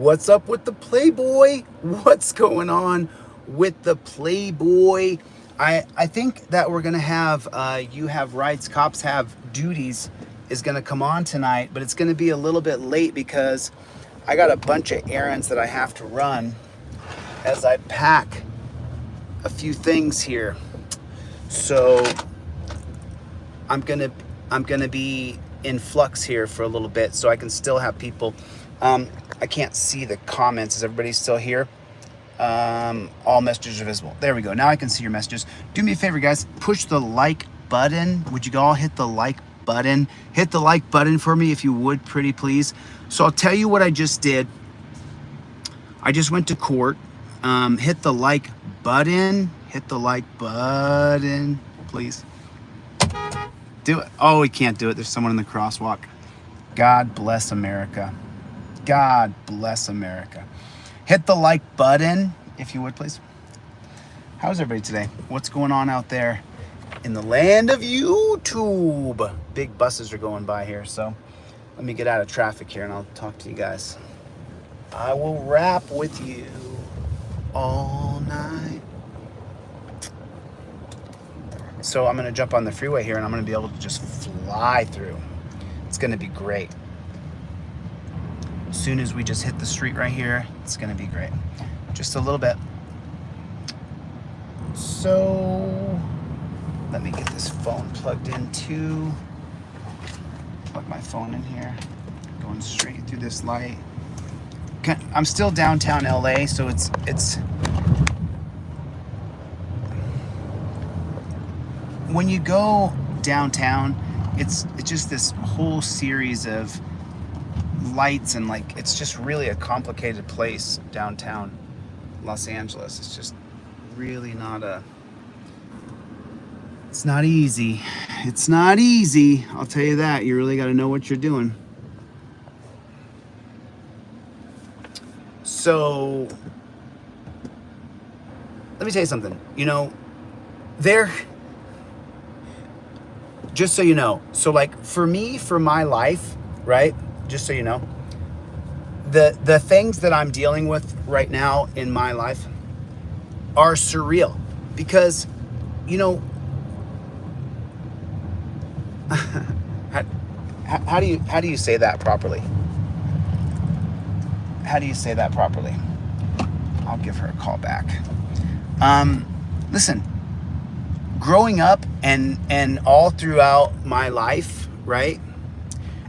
What's up with the Playboy? What's going on with the Playboy? I think that we're gonna have You Have Rights, Cops Have Duties is gonna come on tonight, but it's gonna be a little bit late because I got a bunch of errands that I have to run as I pack a few things here. So I'm gonna be in flux here for a little bit so I can still have people. I can't see the comments. Is everybody still here? All messages are visible. There we go. Now I can see your messages. Do me a favor, guys. Push the like button. Would you all hit the like button? Hit the like button for me if you would, pretty please. So I'll tell you what I just did. I just went to court. Hit the like button. Hit the like button, please. Do it. Oh, we can't do it. There's someone in the crosswalk. God bless America. God bless America. Hit the like button, if you would, please. How's everybody today? What's going on out there in the land of YouTube? Big buses are going by here, so let me get out of traffic here and I'll talk to you guys. I will rap with you all night. So I'm gonna jump on the freeway here and I'm gonna be able to just fly through. It's gonna be great. As soon as we just hit the street right here, it's gonna be great. Just a little bit. So let me get this phone plugged in too. Plug my phone in here. Going straight through this light. I'm still downtown LA, so it's when you go downtown, it's just this whole series of lights and like it's just really a complicated place downtown Los Angeles. It's just really it's not easy. It's not easy, I'll tell you that. You really got to know what you're doing. So let me tell you something. You know, just so you know, so like for me, for my life, right? Just so you know, the things that I'm dealing with right now in my life are surreal because, you know, how do you say that properly? How do you say that properly? I'll give her a call back. Listen, growing up and all throughout my life, right?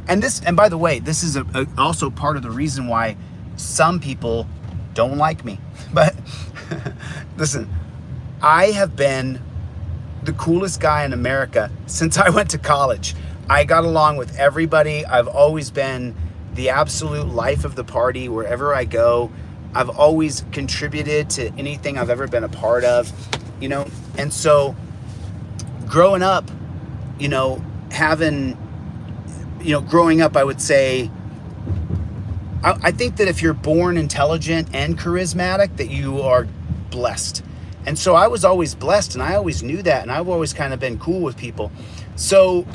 And by the way, this is also part of the reason why some people don't like me. But listen, I have been the coolest guy in America since I went to college. I got along with everybody. I've always been the absolute life of the party wherever I go. I've always contributed to anything I've ever been a part of, you know? And so growing up, you know, growing up, I would say, I think that if you're born intelligent and charismatic, that you are blessed. And so I was always blessed and I always knew that. And I've always kind of been cool with people. So,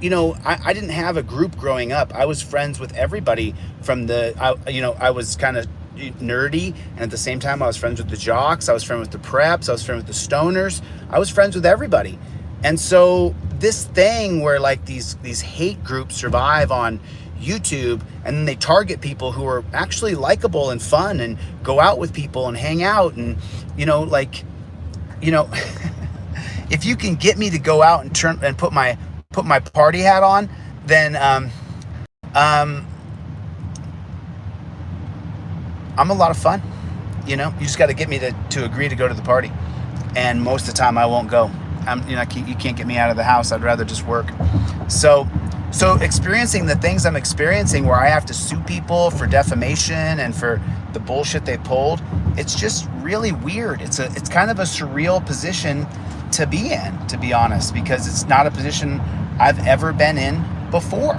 you know, I didn't have a group growing up. I was friends with everybody from I was kind of nerdy. And at the same time, I was friends with the jocks. I was friends with the preps. I was friends with the stoners. I was friends with everybody. And so this thing where like these hate groups survive on YouTube and then they target people who are actually likable and fun and go out with people and hang out and, you know, like, you know, if you can get me to go out and put my party hat on, then I'm a lot of fun. You know, you just got to get me to agree to go to the party. And most of the time I won't go. You can't get me out of the house. I'd rather just work. So experiencing the things I'm experiencing where I have to sue people for defamation and for the bullshit they pulled, it's just really weird. It's kind of a surreal position to be in, to be honest, because it's not a position I've ever been in before.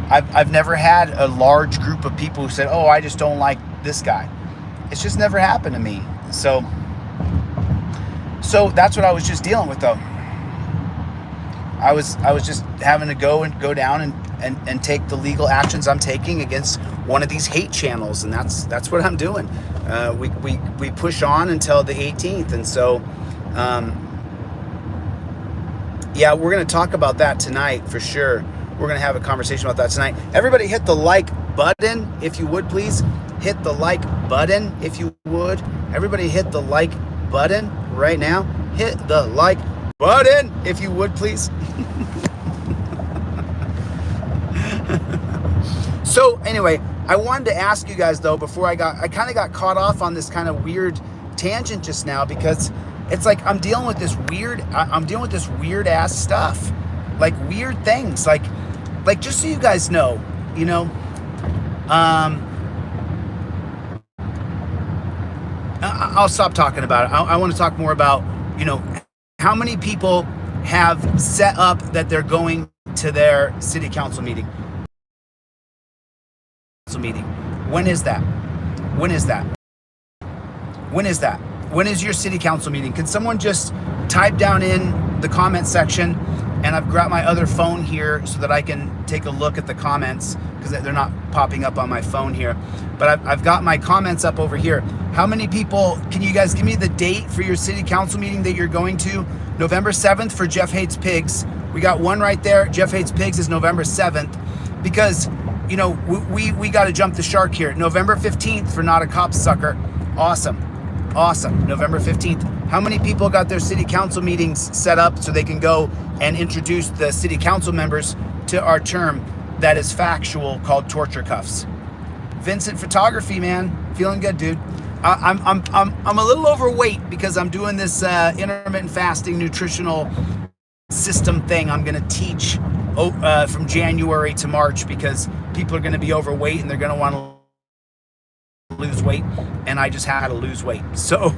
I've never had a large group of people who said, "Oh, I just don't like this guy." It's just never happened to me. So that's what I was just dealing with, though. I was just having to go down and take the legal actions I'm taking against one of these hate channels, and that's what I'm doing. We push on until the 18th, and so yeah, we're going to talk about that tonight for sure. We're going to have a conversation about that tonight. Everybody hit the like button if you would, please. Hit the like button if you would. Everybody hit the like button right now. Hit the like button if you would, please. So anyway, I wanted to ask you guys though, before I kind of got caught off on this kind of weird tangent just now, because it's like I'm dealing with this weird ass stuff, like weird things, like just so you guys know, you know, I'll stop talking about it. I want to talk more about, you know, how many people have set up that they're going to their city council meeting. When is that? When is that? When is that? When is your city council meeting? Can someone just type down in the comment section? And I've got my other phone here so that I can take a look at the comments, because they're not popping up on my phone here. But I've got my comments up over here. How many people, can you guys give me the date for your city council meeting that you're going to? November 7th for Jeff Hates Pigs. We got one right there. Jeff Hates Pigs is November 7th. Because, you know, we got to jump the shark here. November 15th for Not a Cop Sucker. Awesome. Awesome. November 15th. How many people got their city council meetings set up so they can go and introduce the city council members to our term that is factual called torture cuffs? Vincent Photography, man. Feeling good, dude. I'm a little overweight because I'm doing this intermittent fasting nutritional system thing I'm going to teach from January to March, because people are going to be overweight and they're going to want to lose weight, and I just had to lose weight. So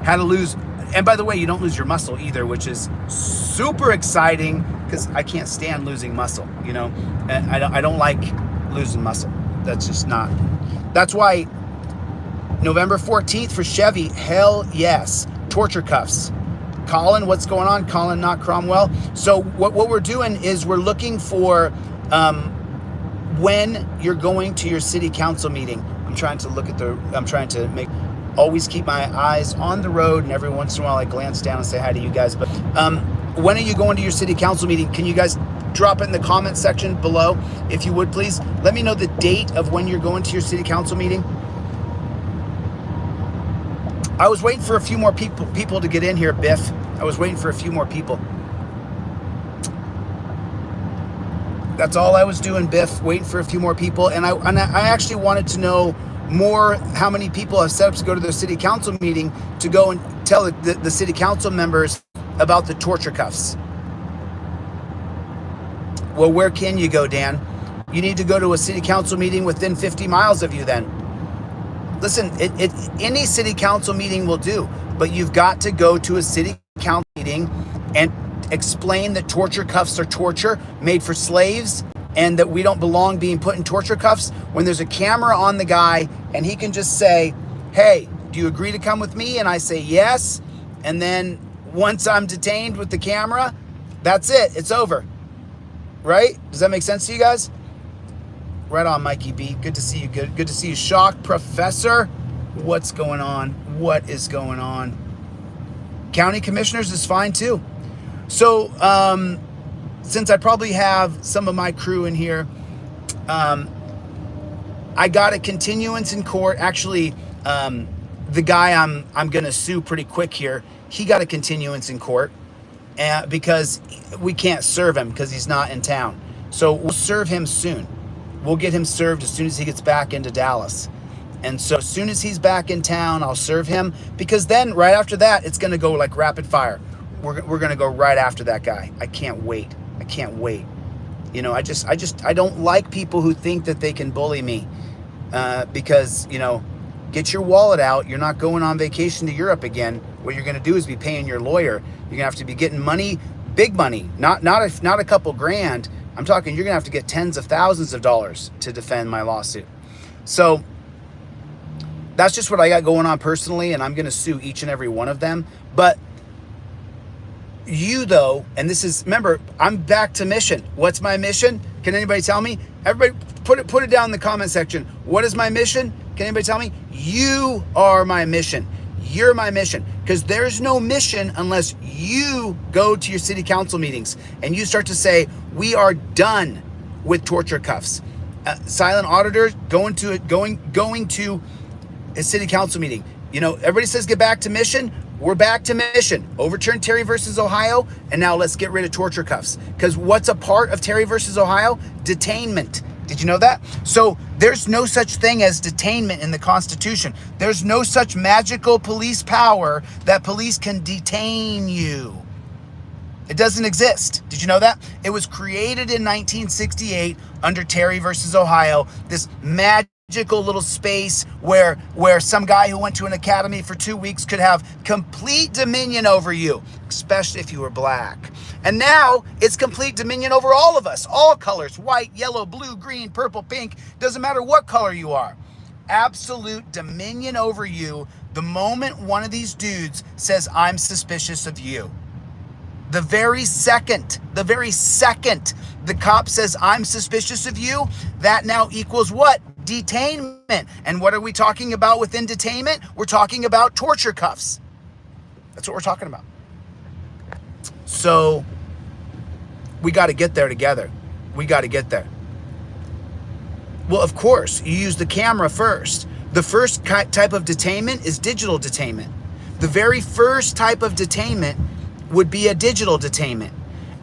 had to lose, and by the way, you don't lose your muscle either, which is super exciting, because I can't stand losing muscle, you know, and I don't like losing muscle. That's just not, that's why November 14th for Chevy, hell yes. Torture cuffs. Colin, what's going on? Colin, not Cromwell. So what we're doing is we're looking for when you're going to your city council meeting. I'm trying to always keep my eyes on the road, and every once in a while I glance down and say hi to you guys. But when are you going to your city council meeting? Can you guys drop it in the comment section below, if you would, please? Let me know the date of when you're going to your city council meeting. I was waiting for a few more people to get in here, Biff. I was waiting for a few more people. That's all I was doing, Biff, waiting for a few more people. And I actually wanted to know more how many people have set up to go to their city council meeting to go and tell the city council members about the torture cuffs. Well, where can you go, Dan? You need to go to a city council meeting within 50 miles of you then. Listen, any city council meeting will do, but you've got to go to a city council meeting and explain that torture cuffs are torture made for slaves, and that we don't belong being put in torture cuffs, when there's a camera on the guy and he can just say, hey, do you agree to come with me? And I say yes. And then once I'm detained with the camera, that's it. It's over. Right? Does that make sense to you guys? Right on, Mikey B. Good to see you. Good to see you. Shock Professor. What's going on? What is going on? County commissioners is fine too. So, since I probably have some of my crew in here, I got a continuance in court. Actually, the guy I'm gonna sue pretty quick here, he got a continuance in court, because we can't serve him because he's not in town. So we'll serve him soon. We'll get him served as soon as he gets back into Dallas. And so as soon as he's back in town, I'll serve him, because then right after that, it's going to go like rapid fire. We're going to go right after that guy. I can't wait. I can't wait. You know, I don't like people who think that they can bully me, because, you know, get your wallet out. You're not going on vacation to Europe again. What you're going to do is be paying your lawyer. You're going to have to be getting money, big money, not a couple grand. I'm talking, you're going to have to get tens of thousands of dollars to defend my lawsuit. So that's just what I got going on personally, and I'm going to sue each and every one of them. But you, though, and this is, remember, I'm back to mission. What's my mission? Can anybody tell me? Everybody put it down in the comment section. What is my mission? Can anybody tell me? You are my mission. You're my mission. Because there's no mission unless you go to your city council meetings and you start to say, we are done with torture cuffs. Silent auditors going to a city council meeting. You know, everybody says get back to mission. We're back to mission. Overturn Terry versus Ohio, and now let's get rid of torture cuffs. Because what's a part of Terry versus Ohio? Detainment. Did you know that? So there's no such thing as detainment in the Constitution. There's no such magical police power that police can detain you. It doesn't exist. Did you know that? It was created in 1968 under Terry versus Ohio, this magical little space where some guy who went to an academy for 2 weeks could have complete dominion over you, especially if you were black. And now it's complete dominion over all of us, all colors, white, yellow, blue, green, purple, pink, doesn't matter what color you are. Absolute dominion over you the moment one of these dudes says, I'm suspicious of you. The very second the cop says, I'm suspicious of you, that now equals what? Detainment. And what are we talking about within detainment? We're talking about torture cuffs. That's what we're talking about. So we got to get there together. We got to get there. Well, of course, you use the camera first. The first type of detainment is digital detainment. The very first type of detainment would be a digital detainment.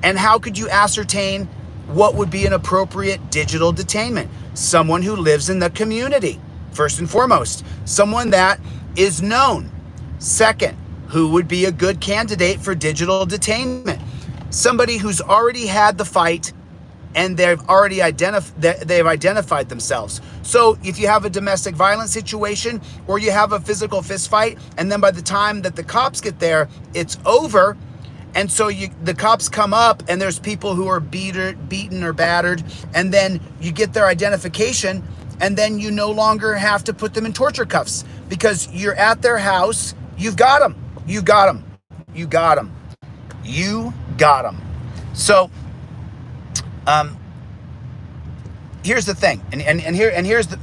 And how could you ascertain what would be an appropriate digital detainment? Someone who lives in the community, first and foremost. Someone that is known. Second, who would be a good candidate for digital detainment? Somebody who's already had the fight and they've already identified themselves. So if you have a domestic violence situation or you have a physical fist fight, and then by the time that the cops get there, it's over. And so the cops come up and there's people who are beaten or battered, and then you get their identification, and then you no longer have to put them in torture cuffs because you're at their house. You've got them. You got them. You got them. You got them. So here's the thing, and here's the,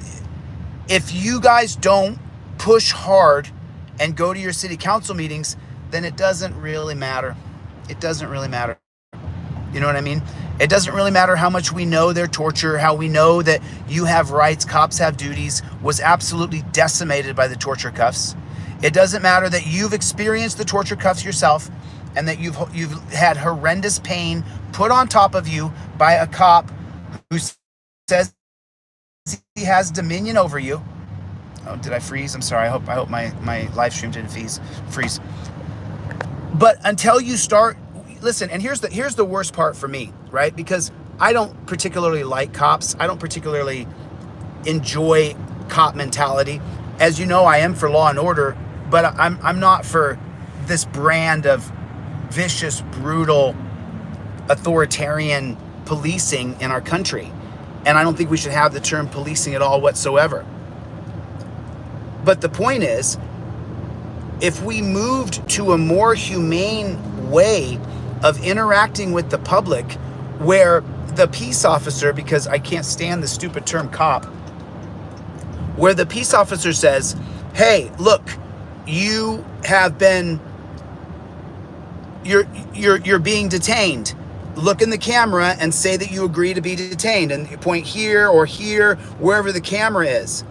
if you guys don't push hard and go to your city council meetings, then it doesn't really matter. It doesn't really matter. You know what I mean? It doesn't really matter how much we know their torture, how we know that you have rights, cops have duties, was absolutely decimated by the torture cuffs. It doesn't matter that you've experienced the torture cuffs yourself and that you've had horrendous pain put on top of you by a cop who says he has dominion over you. Oh, did I freeze? I'm sorry. I hope my live stream didn't freeze. But until you start, listen, and here's the worst part for me, right? Because I don't particularly like cops. I don't particularly enjoy cop mentality. As you know, I am for law and order, but I'm not for this brand of vicious, brutal, authoritarian policing in our country. And I don't think we should have the term policing at all whatsoever. But the point is, if we moved to a more humane way of interacting with the public, where the peace officer, because I can't stand the stupid term cop, where the peace officer says, hey, look, you have been, you're being detained. Look in the camera and say that you agree to be detained, and you point here or here, wherever the camera is.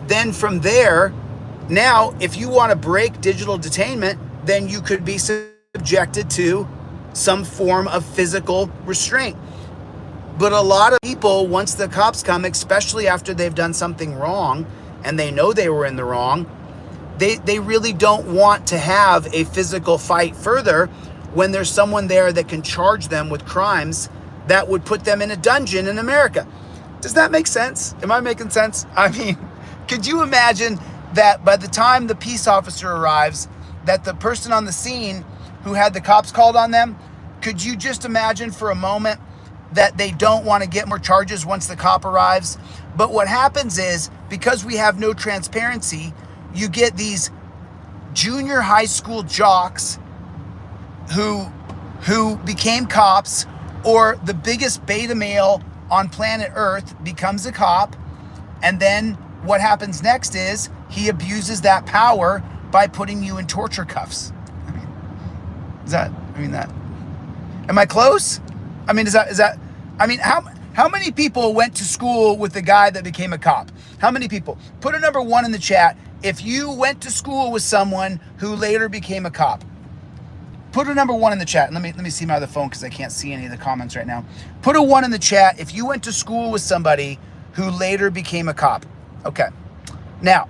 Then from there, now, if you want to break digital detainment, then you could be subjected to some form of physical restraint. But a lot of people, once the cops come, especially after they've done something wrong and they know they were in the wrong, they really don't want to have a physical fight further when there's someone there that can charge them with crimes that would put them in a dungeon in America. Does that make sense? Am I making sense? I mean, could you imagine that by the time the peace officer arrives, that the person on the scene who had the cops called on them, could you just imagine for a moment that they don't want to get more charges once the cop arrives? But what happens is, because we have no transparency, you get these junior high school jocks who became cops, or the biggest beta male on planet Earth becomes a cop, and then what happens next is he abuses that power by putting you in torture cuffs. Am I close? I mean, how many people went to school with the guy that became a cop? How many people? Put a number 1 in the chat if you went to school with someone who later became a cop. Put a number 1 in the chat. Let me see my other phone because I can't see any of the comments right now. Put a 1 in the chat if you went to school with somebody who later became a cop. Okay. Now,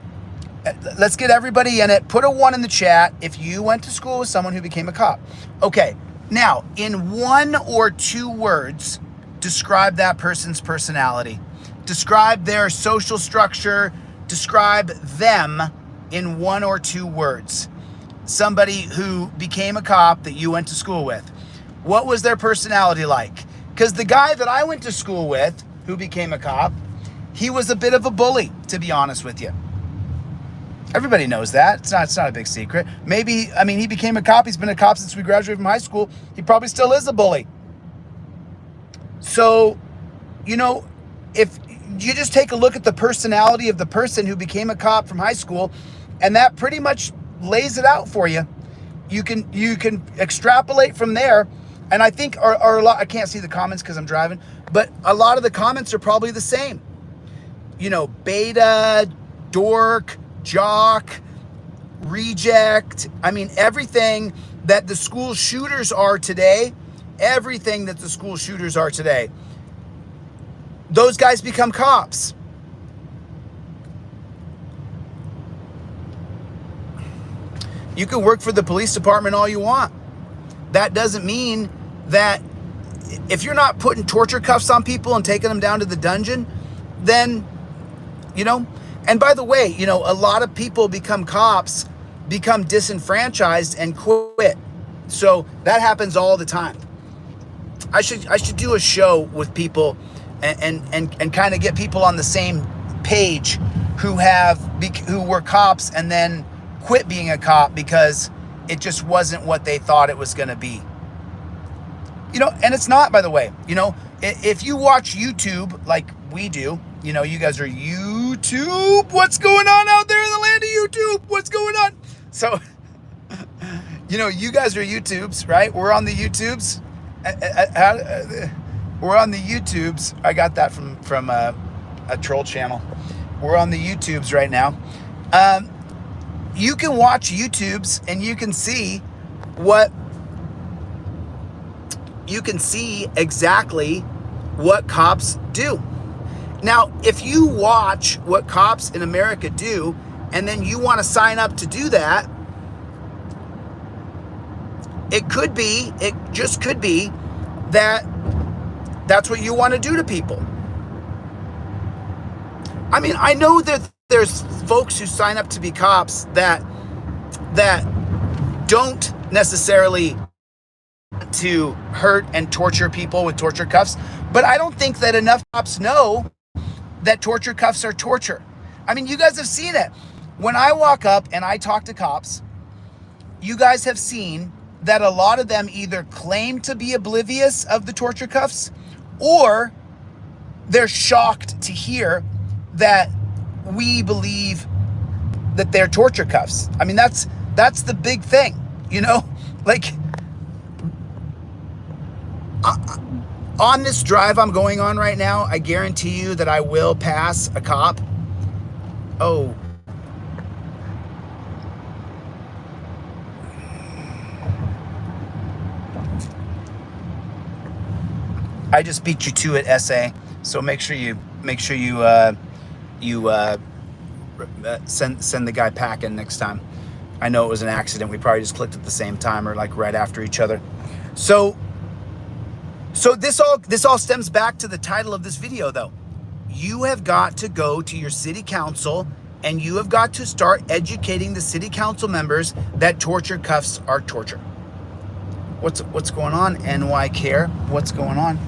let's get everybody in it. Put a 1 in the chat if you went to school with someone who became a cop. Okay. Now, in 1 or 2 words, describe that person's personality. Describe their social structure. Describe them in 1 or 2 words. Somebody who became a cop that you went to school with. What was their personality like? Because the guy that I went to school with who became a cop, he was a bit of a bully, to be honest with you. Everybody knows that. It's not a big secret. Maybe, he became a cop. He's been a cop since we graduated from high school. He probably still is a bully. So, if you just take a look at the personality of the person who became a cop from high school, and that pretty much lays it out for you. You can extrapolate from there. And I think are a lot, I can't see the comments because I'm driving, but a lot of the comments are probably the same. Beta, dork, jock, reject. Everything that the school shooters are today, those guys become cops. You can work for the police department all you want. That doesn't mean that if you're not putting torture cuffs on people and taking them down to the dungeon, then, and by the way, a lot of people become cops, become disenfranchised and quit. So that happens all the time. I should do a show with people and kind of get people on the same page who were cops and then quit being a cop because it just wasn't what they thought it was going to be. And it's not, by the way. If you watch YouTube like we do, you guys are YouTube. What's going on out there in the land of YouTube? What's going on? So, you guys are YouTubes, right? We're on the YouTubes. We're on the YouTubes. I got that from a troll channel. We're on the YouTubes right now. You can watch YouTubes and you can see exactly what cops do. Now, if you watch what cops in America do, and then you want to sign up to do that, it just could be that that's what you want to do to people. I know that there's folks who sign up to be cops that don't necessarily to hurt and torture people with torture cuffs, but I don't think that enough cops know that torture cuffs are torture. You guys have seen it. When I walk up and I talk to cops, you guys have seen that a lot of them either claim to be oblivious of the torture cuffs or they're shocked to hear that we believe that they're torture cuffs. That's the big thing, on this drive I'm going on right now, I guarantee you that I will pass a cop. Oh. I just beat you to it, SA. So make sure you send the guy packing next time. I know it was an accident. We probably just clicked at the same time or like right after each other. So this all stems back to the title of this video, though. You have got to go to your city council and you have got to start educating the city council members that torture cuffs are torture. What's going on? NY Care. What's going on?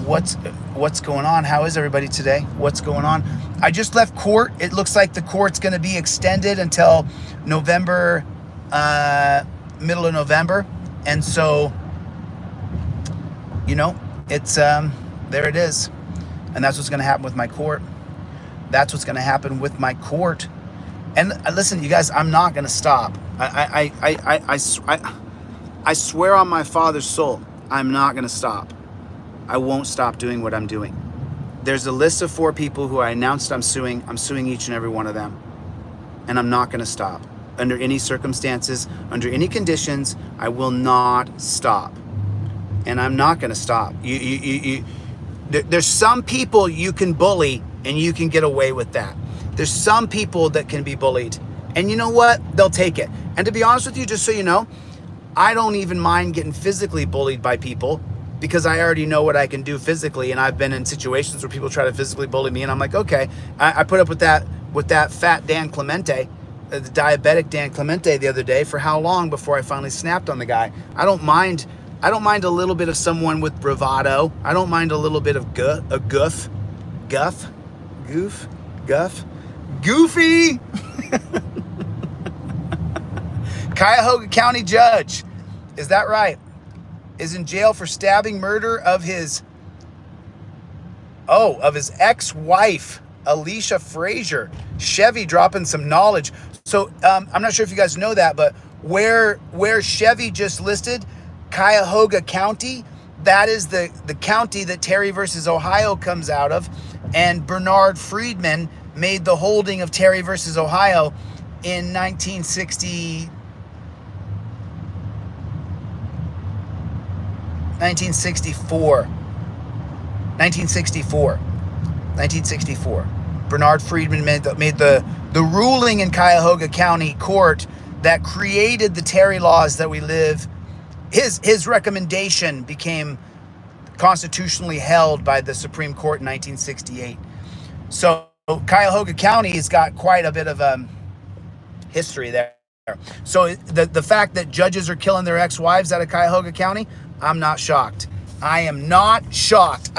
What's going on? How is everybody today? What's going on? I just left court. It looks like the court's going to be extended until November, middle of November. And so, it's, there it is. And that's what's going to happen with my court. That's what's going to happen with my court. And listen, you guys, I'm not going to stop. I swear on my father's soul, I'm not going to stop. I won't stop doing what I'm doing. There's a list of 4 people who I announced I'm suing. I'm suing each and every one of them. And I'm not going to stop. Under any circumstances, under any conditions, I will not stop. And I'm not going to stop. There's some people you can bully and you can get away with that. There's some people that can be bullied. And you know what? They'll take it. And to be honest with you, just so you know, I don't even mind getting physically bullied by people because I already know what I can do physically. And I've been in situations where people try to physically bully me and I'm like, okay. I put up with that fat Dan Clemente, the diabetic Dan Clemente the other day for how long before I finally snapped on the guy. I don't mind a little bit of someone with bravado. I don't mind a little bit of goofy. Cuyahoga County judge, is that right? Is in jail for stabbing murder of his ex-wife, Alicia Frazier. Chevy dropping some knowledge. So I'm not sure if you guys know that, but where Chevy just listed Cuyahoga County, that is the county that Terry versus Ohio comes out of. And Bernard Friedman made the holding of Terry versus Ohio in 1964. Bernard Friedman made the ruling in Cuyahoga County Court that created the Terry laws that we live. His recommendation became constitutionally held by the Supreme Court in 1968. So Cuyahoga County has got quite a bit of history there. So the fact that judges are killing their ex-wives out of Cuyahoga County, I'm not shocked. I'm not shocked.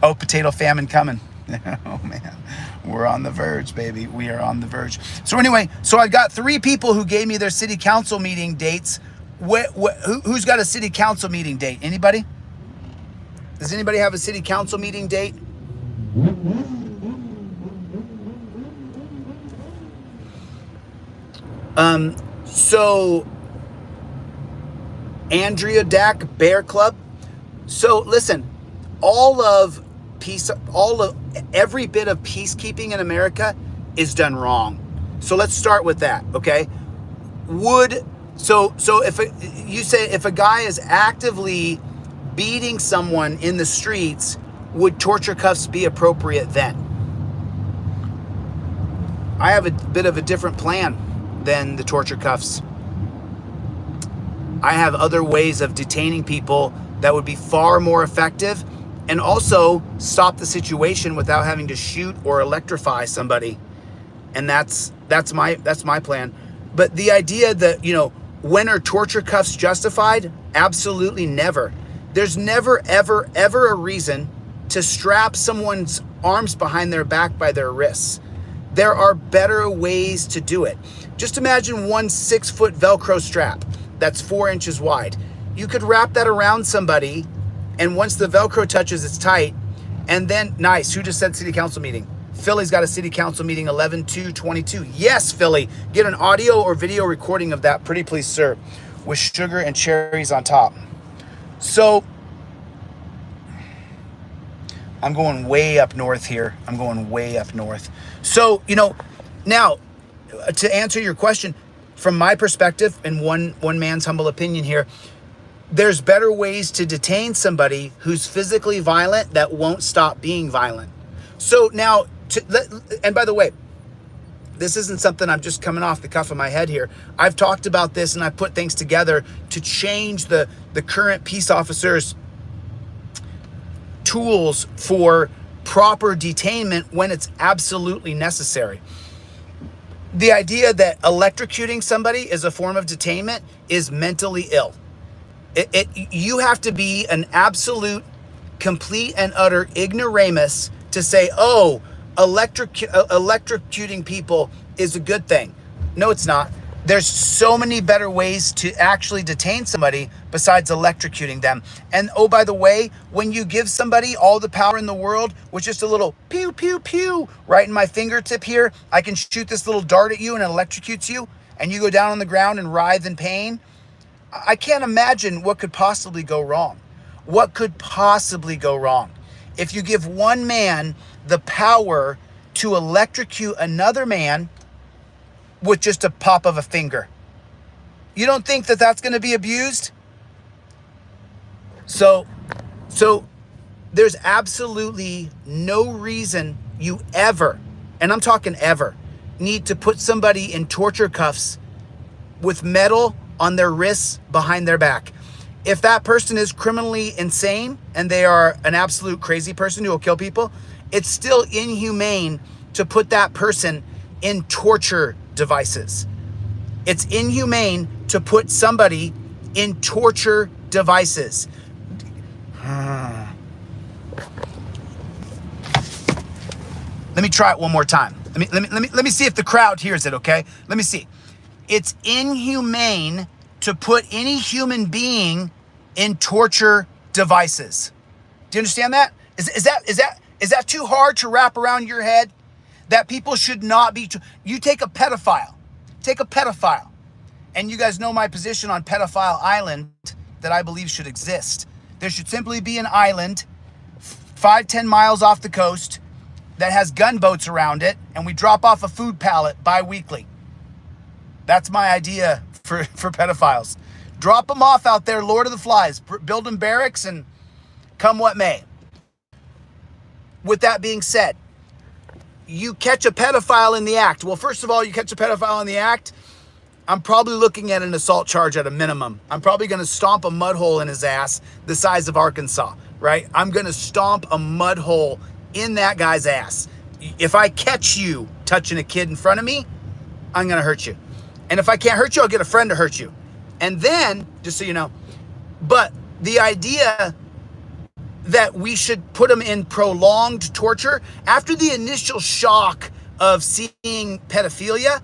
Oh, potato famine coming. Oh man, we're on the verge, baby. We are on the verge. So anyway, I've got 3 people who gave me their city council meeting dates. Who's got a city council meeting date? Anybody? Does anybody have a city council meeting date? So Andrea Dack Bear Club. So listen, every bit of peacekeeping in America is done wrong. So let's start with that, okay? So if a guy is actively beating someone in the streets, would torture cuffs be appropriate then? I have a bit of a different plan than the torture cuffs. I have other ways of detaining people that would be far more effective and also stop the situation without having to shoot or electrify somebody. And that's my plan. But the idea that, when are torture cuffs justified? Absolutely never. There's never, ever, ever a reason to strap someone's arms behind their back by their wrists. There are better ways to do it. Just imagine one 6-foot Velcro strap that's 4 inches wide. You could wrap that around somebody, and once the Velcro touches, it's tight. And then, nice, who just said city council meeting? Philly's got a city council meeting 11/2/22. Yes, Philly, get an audio or video recording of that, pretty please, sir, with sugar and cherries on top. So, I'm going way up north here. So, now, to answer your question, from my perspective, and one man's humble opinion here, there's better ways to detain somebody who's physically violent that won't stop being violent. So now, and by the way, this isn't something I'm just coming off the cuff of my head here. I've talked about this and I put things together to change the current peace officers' tools for proper detainment when it's absolutely necessary. The idea that electrocuting somebody is a form of detainment is mentally ill. You have to be an absolute, complete and utter ignoramus to say, oh, electrocuting people is a good thing. No, it's not. There's so many better ways to actually detain somebody besides electrocuting them. And oh, by the way, when you give somebody all the power in the world with just a little pew, pew, pew right in my fingertip here, I can shoot this little dart at you and it electrocutes you, and you go down on the ground and writhe in pain. I can't imagine what could possibly go wrong. What could possibly go wrong? If you give one man the power to electrocute another man with just a pop of a finger, you don't think that that's going to be abused? So there's absolutely no reason you ever, and I'm talking ever, need to put somebody in torture cuffs with metal on their wrists behind their back. If that person is criminally insane and they are an absolute crazy person who will kill people, it's still inhumane to put that person in torture devices. It's inhumane to put somebody in torture devices. Let me try it one more time. Let me see if the crowd hears it, okay? Let me see. It's inhumane to put any human being in torture devices. Do you understand that? Is that too hard to wrap around your head? That people should not be. You take a pedophile, and you guys know my position on pedophile island that I believe should exist. There should simply be an island 5-10 miles off the coast that has gunboats around it, and we drop off a food pallet bi-weekly. That's my idea for pedophiles. Drop them off out there, Lord of the Flies, build them barracks, and come what may. With that being said, you catch a pedophile in the act. Well, first of all, you catch a pedophile in the act, I'm probably looking at an assault charge at a minimum. I'm probably going to stomp a mud hole in his ass the size of Arkansas, right? I'm going to stomp a mud hole in that guy's ass. If I catch you touching a kid in front of me, I'm going to hurt you. And if I can't hurt you, I'll get a friend to hurt you. And then, just so you know, but the idea that we should put them in prolonged torture after the initial shock of seeing pedophilia,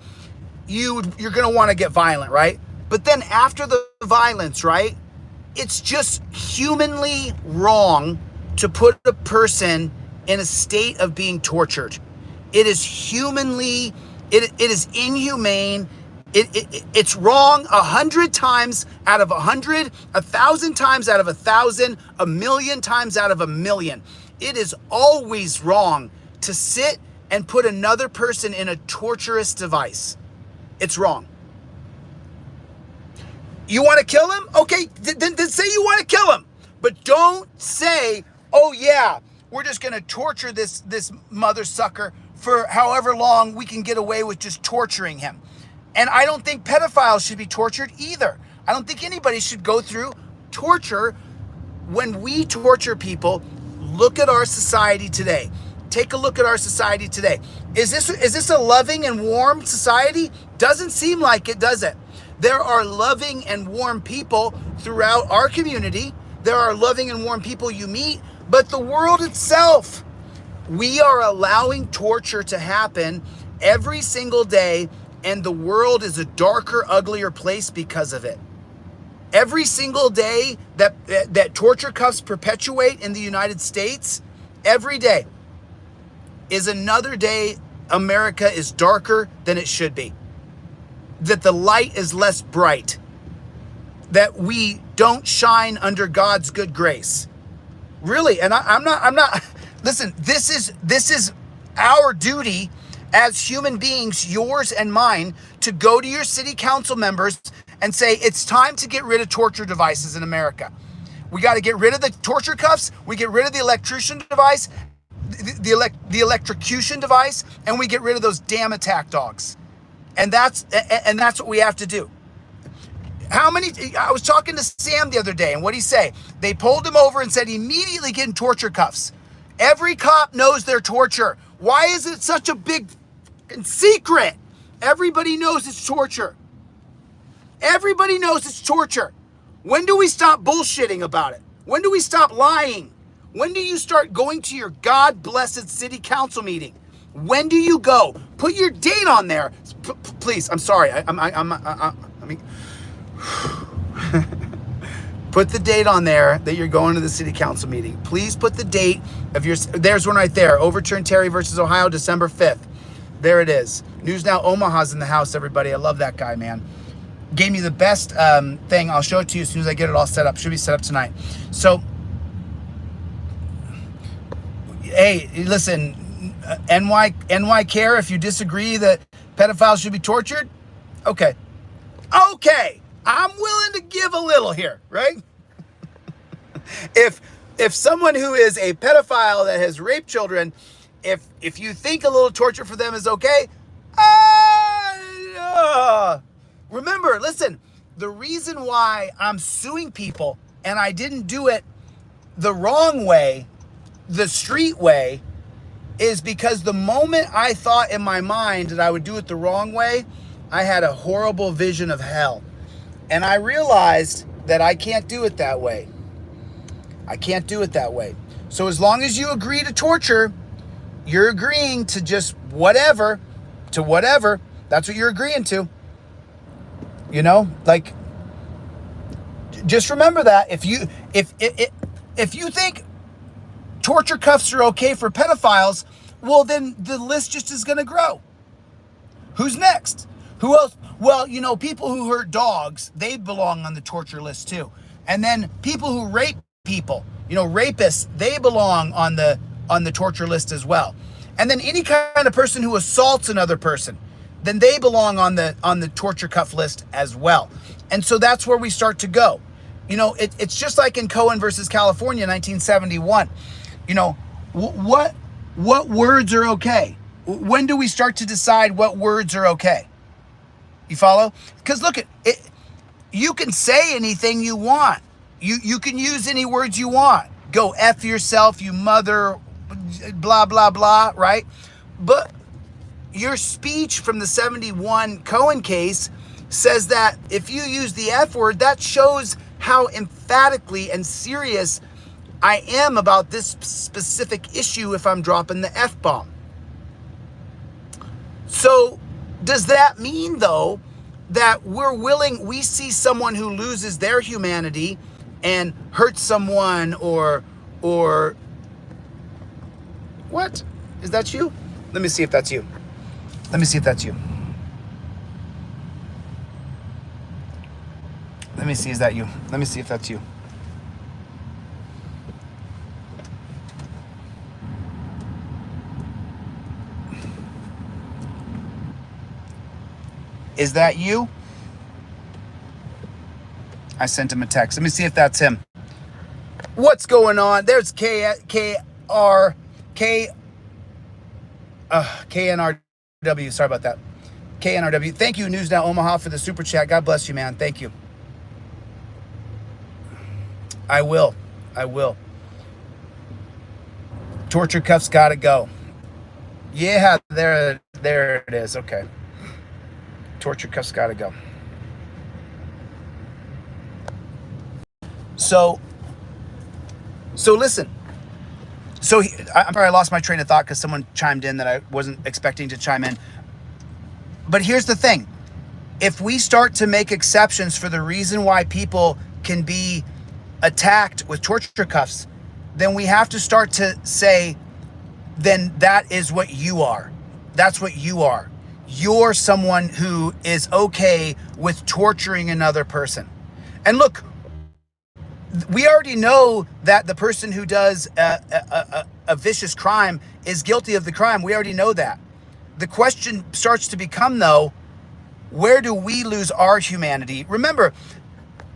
you're going to want to get violent, right? But then after the violence, right, it's just humanly wrong to put a person in a state of being tortured. It is humanly, it is inhumane. It's wrong 100 times out of 100, 1,000 times out of 1,000, 1,000,000 times out of 1,000,000. It is always wrong to sit and put another person in a torturous device. It's wrong. You want to kill him? Okay, then say you want to kill him. But don't say, oh yeah, we're just going to torture this mother sucker for however long we can get away with just torturing him. And I don't think pedophiles should be tortured either. I don't think anybody should go through torture. When we torture people, look at our society today. Take a look at our society today. Is this a loving and warm society? Doesn't seem like it, does it? There are loving and warm people throughout our community. There are loving and warm people you meet, but the world itself, we are allowing torture to happen every single day. And the world is a darker, uglier place because of it. Every single day that torture cuffs perpetuate in the United States, every day is another day America is darker than it should be. That the light is less bright. That we don't shine under God's good grace. Really, and I'm not, listen, this is our duty as human beings, yours and mine, to go to your city council members and say, it's time to get rid of torture devices in America. We got to get rid of the torture cuffs. We get rid of the electrocution device, the electrocution device, and we get rid of those damn attack dogs. And that's what we have to do. I was talking to Sam the other day, and what'd he say? They pulled him over and said, immediately get in torture cuffs. Every cop knows their torture. Why is it such a big secret? Everybody knows it's torture. Everybody knows it's torture. When do we stop bullshitting about it? When do we stop lying? When do you start going to your God-blessed city council meeting When do you go? Put your date on there. Please, I'm sorry. I mean, put the date on there that you're going to the city council meeting. Please put the date of your, there's one right there. Overturn Terry versus Ohio, December 5th. There it is. News Now Omaha's in the house, everybody. I love that guy, man. Gave me the best thing. I'll show it to you as soon as I get it all set up. Should be set up tonight. So, hey, listen, NY care if you disagree that pedophiles should be tortured? Okay. Okay. I'm willing to give a little here, right? If someone who is a pedophile that has raped children, if you think a little torture for them is okay, remember, listen, the reason why I'm suing people and I didn't do it the wrong way, the street way, is because the moment I thought in my mind that I would do it the wrong way, I had a horrible vision of hell. And I realized that I can't do it that way. I can't do it that way. So as long as you agree to torture, you're agreeing to just whatever, that's what you're agreeing to. You know, like, just remember that if you think torture cuffs are okay for pedophiles, well, then the list just is going to grow. Who's next? Who else? Well, you know, people who hurt dogs, they belong on the torture list too. And then people who rape people, you know, rapists, they belong on the torture list as well. And then any kind of person who assaults another person, then they belong on the torture cuff list as well. And so that's where we start to go. You know, it's just like in Cohen versus California, 1971. You know, what words are okay? When do we start to decide what words are okay? You follow? Because look at it, you can say anything you want. You can use any words you want. Go F yourself, you mother, blah, blah, blah, right? But your speech from the 71 Cohen case says that if you use the F word, that shows how emphatically and serious I am about this specific issue if I'm dropping the F-bomb. So does that mean, though, that we see someone who loses their humanity and hurts someone or what? Is that you? Let me see if that's you. Let me see if that's you. Let me see, is that you? Let me see if that's you. Is that you? I sent him a text. Let me see if that's him. What's going on? There's KNRW. Sorry about that. KNRW. Thank you, News Now Omaha, for the super chat. God bless you, man. Thank you. I will. Torture cuffs gotta go. Yeah, there it is. Okay. Torture cuffs gotta go. So listen. So I'm sorry, I lost my train of thought because someone chimed in that I wasn't expecting to chime in. But here's the thing. If we start to make exceptions for the reason why people can be attacked with torture cuffs, then we have to start to say, then that is what you are. That's what you are. You're someone who is okay with torturing another person. And look, we already know that the person who does a vicious crime is guilty of the crime. We already know that. The question starts to become, though, where do we lose our humanity? Remember,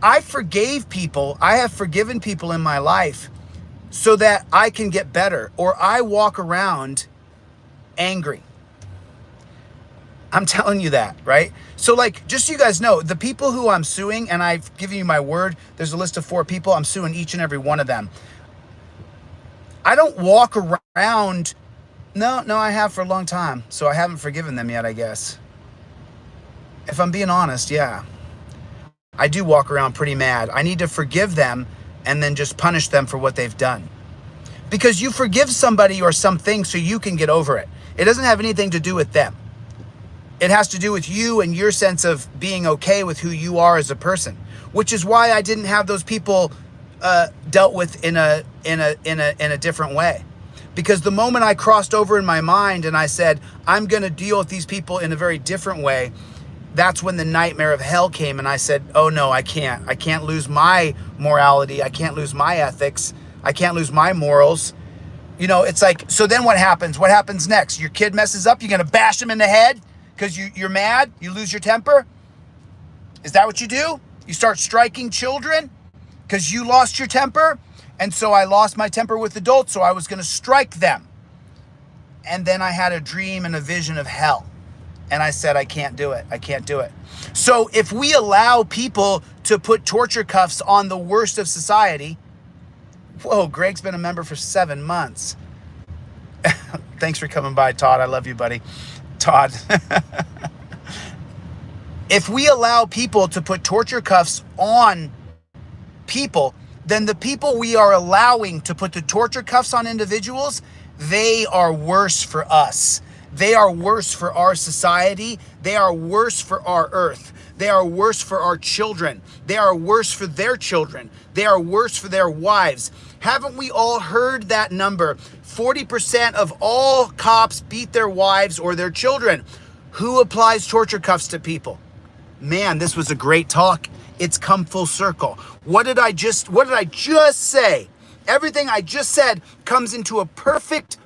I forgave people. I have forgiven people in my life so that I can get better, or I walk around angry. I'm telling you that, right? So like, just so you guys know, the people who I'm suing, and I've given you my word, there's a list of 4 people, I'm suing each and every one of them. I don't walk around, no, I have for a long time, so I haven't forgiven them yet, I guess. If I'm being honest, yeah. I do walk around pretty mad. I need to forgive them and then just punish them for what they've done. Because you forgive somebody or something so you can get over it. It doesn't have anything to do with them. It has to do with you and your sense of being okay with who you are as a person, which is why I didn't have those people dealt with in a different way. Because the moment I crossed over in my mind and I said, I'm going to deal with these people in a very different way, that's when the nightmare of hell came. And I said, oh no, I can't lose my morality. I can't lose my ethics. I can't lose my morals. You know, it's like, so then what happens? What happens next? Your kid messes up. You're going to bash him in the head because you're mad. You lose your temper. Is that what you do? You start striking children because you lost your temper. And so I lost my temper with adults, so I was going to strike them. And then I had a dream and a vision of hell. And I said, I can't do it. I can't do it. So if we allow people to put torture cuffs on the worst of society, whoa, Greg's been a member for 7 months. Thanks for coming by, Todd. I love you, buddy. Todd. If we allow people to put torture cuffs on people, then the people we are allowing to put the torture cuffs on individuals, they are worse for us. They are worse for our society. They are worse for our earth. They are worse for our children. They are worse for their children. They are worse for their wives. Haven't we all heard that number? 40% of all cops beat their wives or their children. Who applies torture cuffs to people? Man, this was a great talk. It's come full circle. What did I just say? Everything I just said comes into a perfect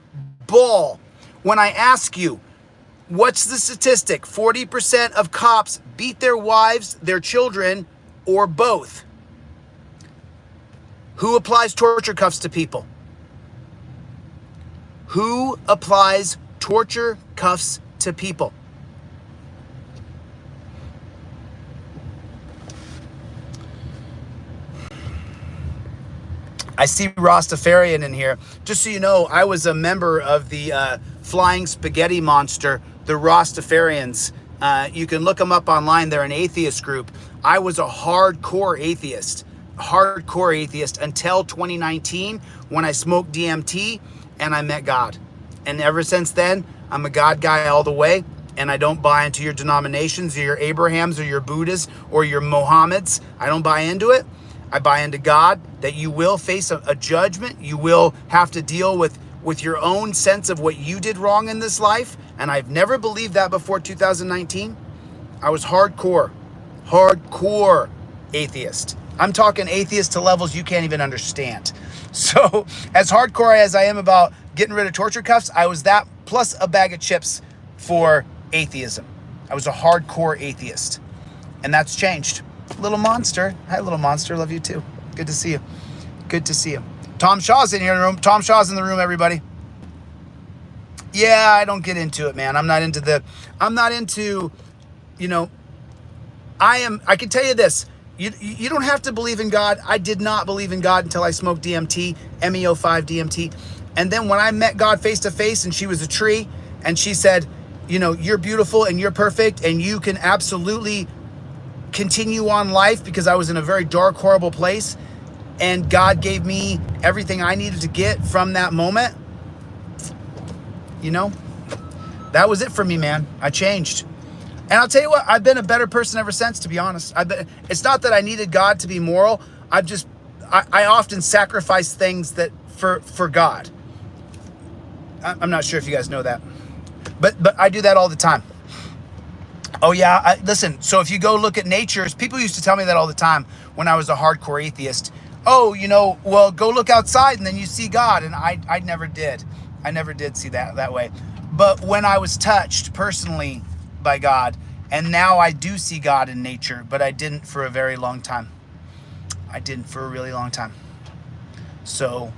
ball when I ask you, what's the statistic? 40% of cops beat their wives, their children, or both. Who applies torture cuffs to people? Who applies torture cuffs to people? I see Rastafarian in here. Just so you know, I was a member of the Flying Spaghetti Monster, the Rastafarians. You can look them up online. They're an atheist group. I was a hardcore atheist until 2019 when I smoked DMT and I met God. And ever since then, I'm a God guy all the way. And I don't buy into your denominations or your Abrahams or your Buddhists or your Mohammeds. I don't buy into it. I buy into God, that you will face a judgment. You will have to deal with your own sense of what you did wrong in this life. And I've never believed that before 2019. I was hardcore atheist. I'm talking atheist to levels you can't even understand. So as hardcore as I am about getting rid of torture cuffs, I was that plus a bag of chips for atheism. I was a hardcore atheist. And that's changed. Little Monster. Hi, Little Monster. Love you too. Good to see you. Good to see you. Tom Shaw's in here in the room. Tom Shaw's in the room, everybody. Yeah, I don't get into it, man. I'm not into, you know, I can tell you this. You don't have to believe in God. I did not believe in God until I smoked DMT, MEO5 DMT. And then when I met God face to face and she was a tree and she said, you know, you're beautiful and you're perfect and you can absolutely continue on life, because I was in a very dark, horrible place, and God gave me everything I needed to get from that moment. You know, that was it for me, man. I changed. And I'll tell you what, I've been a better person ever since, to be honest. It's not that I needed God to be moral. I often sacrifice things that for God. I'm not sure if you guys know that, but I do that all the time. Oh yeah, listen, so if you go look at nature, people used to tell me that all the time when I was a hardcore atheist. Oh, you know, well, go look outside and then you see God. And I never did. I never did see that way. But when I was touched personally by God, and now I do see God in nature, but I didn't for a very long time. I didn't for a really long time. So,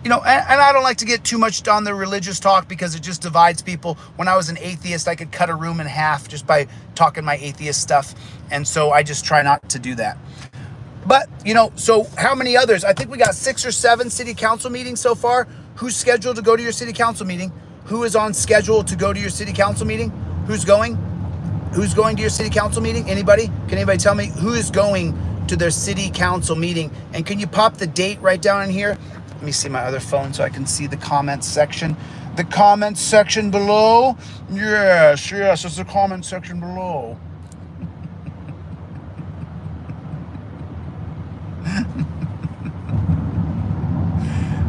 you know, and I don't like to get too much on the religious talk because it just divides people. When I was an atheist, I could cut a room in half just by talking my atheist stuff. And so I just try not to do that. But, you know, so how many others? I think we got 6 or 7 city council meetings so far. Who's scheduled to go to your city council meeting? Who is on schedule to go to your city council meeting? Who's going? Who's going to your city council meeting? Anybody? Can anybody tell me who is going to their city council meeting? And can you pop the date right down in here? me see my other phone so I can see the comments section. The comments section below. Yes, it's the comment section below.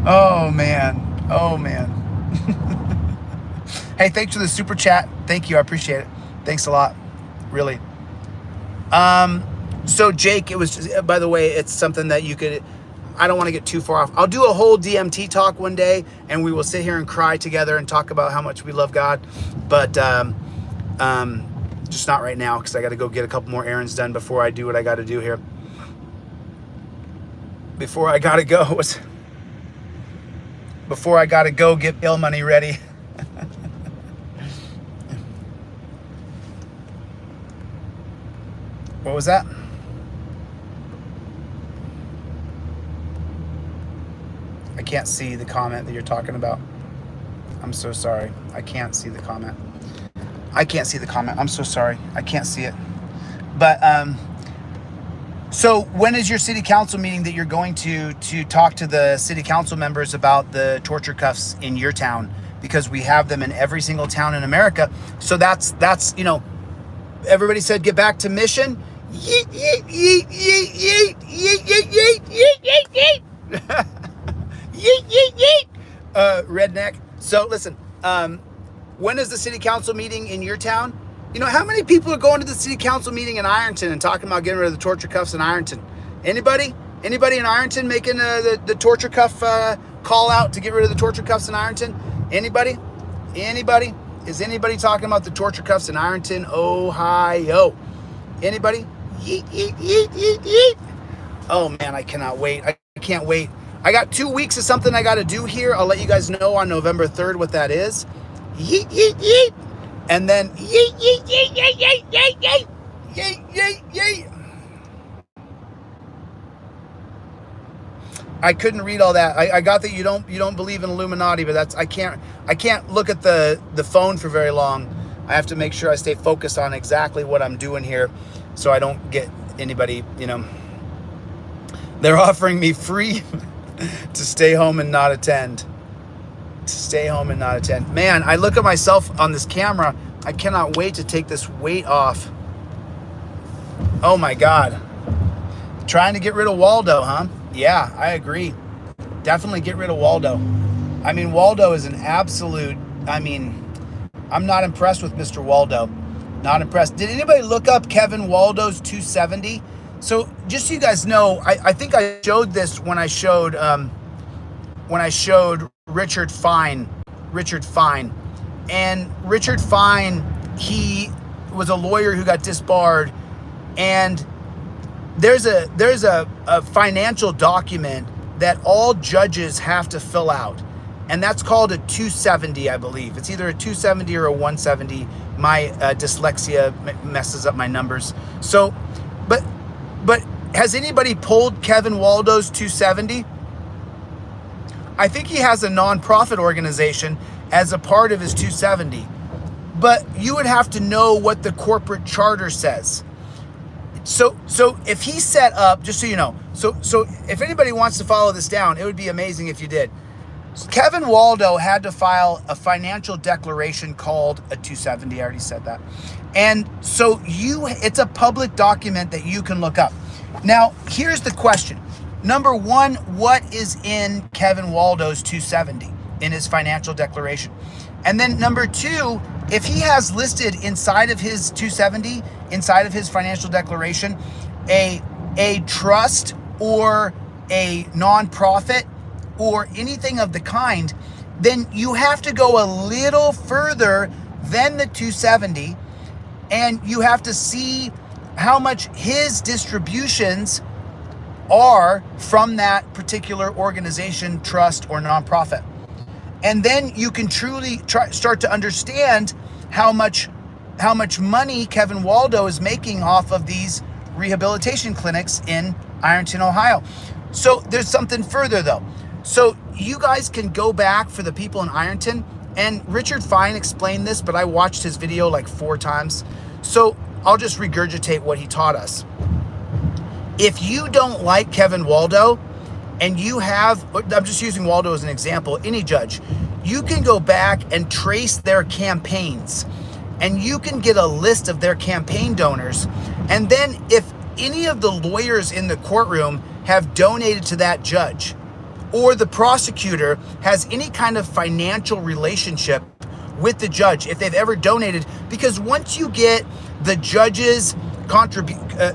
Oh man. Hey, thanks for the super chat. Thank you, I appreciate it. Thanks a lot, really. So Jake, it was, by the way, it's something that you could, I don't want to get too far off. I'll do a whole DMT talk one day, and we will sit here and cry together and talk about how much we love God. But just not right now, because I got to go get a couple more errands done before I do what I got to do here. Before I got to go get bail money ready. What was that? I can't see the comment that you're talking about. I'm so sorry. I can't see the comment. I'm so sorry. I can't see it. But so when is your city council meeting that you're going to talk to the city council members about the torture cuffs in your town? Because we have them in every single town in America. So that's you know, everybody said get back to mission. Yeet, yeet, yeet, yeet, yeet, yeet, yeet, yeet, yeet, yeet, yeet. Yeet, yeet, yeet. Redneck. So listen, when is the city council meeting in your town? You know, how many people are going to the city council meeting in Ironton and talking about getting rid of the torture cuffs in Ironton? Anybody? Anybody in Ironton making the torture cuff call out to get rid of the torture cuffs in Ironton? Anybody? Anybody? Is anybody talking about the torture cuffs in Ironton, Ohio? Anybody? Yeet, yeet, yeet, yeet, yeet. Oh man, I cannot wait. I can't wait. I got 2 weeks of something I got to do here. I'll let you guys know on November 3rd what that is. Yeet, yeet, yeet. And then yeet, yeet, yeet, yeet, yeet, yeet, yeet, yeet, yeet, yeet. I couldn't read all that. I got that you don't believe in Illuminati, but that's I can't look at the phone for very long. I have to make sure I stay focused on exactly what I'm doing here, so I don't get anybody, you know. They're offering me free to stay home and not attend. Man, I look at myself on this camera. I cannot wait to take this weight off. Oh my God. Trying to get rid of Waldo, huh? Yeah, I agree. Definitely get rid of Waldo. I mean, Waldo is an absolute, I'm not impressed with Mr. Waldo. Not impressed. Did anybody look up Kevin Waldo's 270? So just so you guys know, I think I showed this when I showed Richard Fine. And Richard Fine, he was a lawyer who got disbarred, and there's a financial document that all judges have to fill out, and that's called a 270, I believe. It's either a 270 or a 170. My dyslexia messes up my numbers. So, but has anybody pulled Kevin Waldo's 270? I think he has a nonprofit organization as a part of his 270, but you would have to know what the corporate charter says. So if he set up, just so you know, so if anybody wants to follow this down, it would be amazing if you did. So Kevin Waldo had to file a financial declaration called a 270. I already said that. And so it's a public document that you can look up. Now, here's the question. Number one, what is in Kevin Waldo's 270 in his financial declaration? And then number two, if he has listed inside of his 270, inside of his financial declaration, a trust or a nonprofit or anything of the kind, then you have to go a little further than the 270, and you have to see how much his distributions are from that particular organization, trust, or nonprofit. And then you can truly start to understand how much money Kevin Waldo is making off of these rehabilitation clinics in Ironton, Ohio. So there's something further though. So you guys can go back, for the people in Ironton, and Richard Fine explained this, but I watched his video like 4 times. So I'll just regurgitate what he taught us. If you don't like Kevin Waldo, and you have, I'm just using Waldo as an example, any judge, you can go back and trace their campaigns, and you can get a list of their campaign donors. And then if any of the lawyers in the courtroom have donated to that judge, or the prosecutor has any kind of financial relationship with the judge, if they've ever donated, because once you get the judge's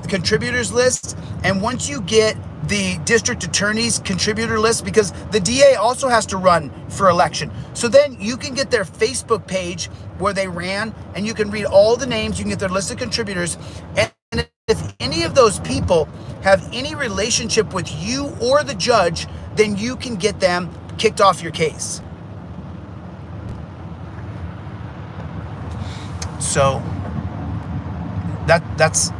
contributors list, and once you get the district attorney's contributor list, because the DA also has to run for election. So then you can get their Facebook page where they ran, and you can read all the names, you can get their list of contributors, and if any of those people have any relationship with you or the judge, then you can get them kicked off your case. So that's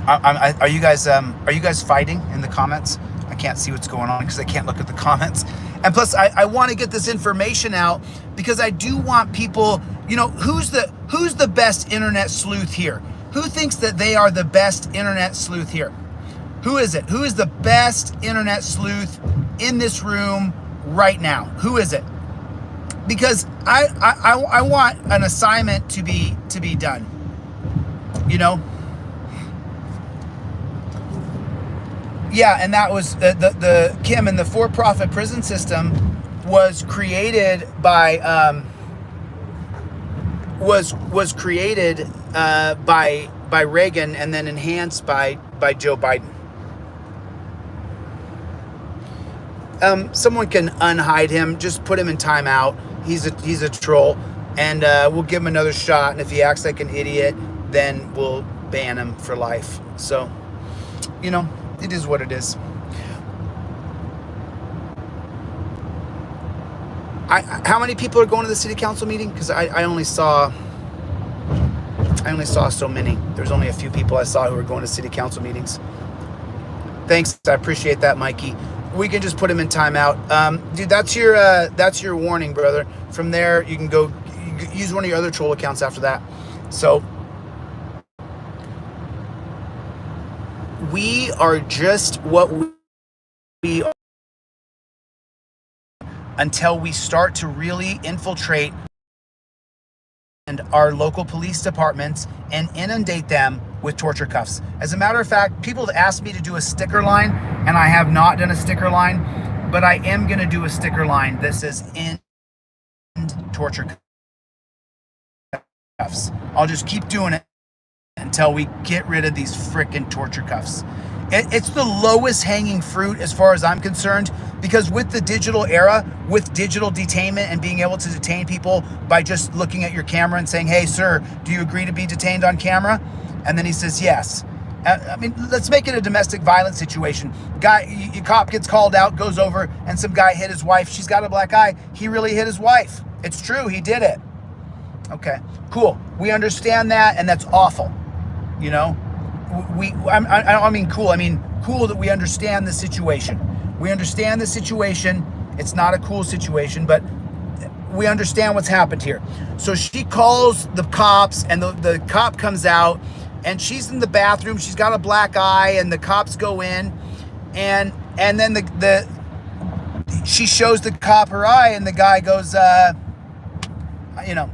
are you guys fighting in the comments? I can't see what's going on because I can't look at the comments. And plus, I want to get this information out because I do want people, you know, who's the best internet sleuth here? Who thinks that they are the best internet sleuth here? Who is it? Who is the best internet sleuth in this room right now? Who is it? Because I want an assignment to be done, you know? Yeah, and that was the Kim, and the for-profit prison system was created by was created by Reagan and then enhanced by Joe Biden. Someone can unhide him, just put him in timeout. He's a troll, and we'll give him another shot. And if he acts like an idiot, then we'll ban him for life. So, you know, it is what it is. How many people are going to the city council meeting? Because I only saw so many. There's only a few people I saw who were going to city council meetings. Thanks, I appreciate that, Mikey. We can just put him in timeout. Dude, that's your warning, brother. From there, you can go use one of your other troll accounts after that. So we are just what we are until we start to really infiltrate and our local police departments and inundate them with torture cuffs. As a matter of fact, people have asked me to do a sticker line, and I have not done a sticker line, but I am going to do a sticker line that says "End Torture Cuffs." I'll just keep doing it until we get rid of these frickin' torture cuffs. It's the lowest hanging fruit as far as I'm concerned, because with the digital era, with digital detainment and being able to detain people by just looking at your camera and saying, "Hey, sir, do you agree to be detained on camera?" And then he says, "Yes." I mean, let's make it a domestic violence situation. Your cop gets called out, goes over, and some guy hit his wife. She's got a black eye. He really hit his wife. It's true. He did it. Okay, cool. We understand that, and that's awful. You know? I mean cool. I mean cool that we understand the situation. We understand the situation. It's not a cool situation, but we understand what's happened here. So she calls the cops, and the cop comes out, and she's in the bathroom. She's got a black eye, and the cops go in, and then she shows the cop her eye, and the guy goes, you know,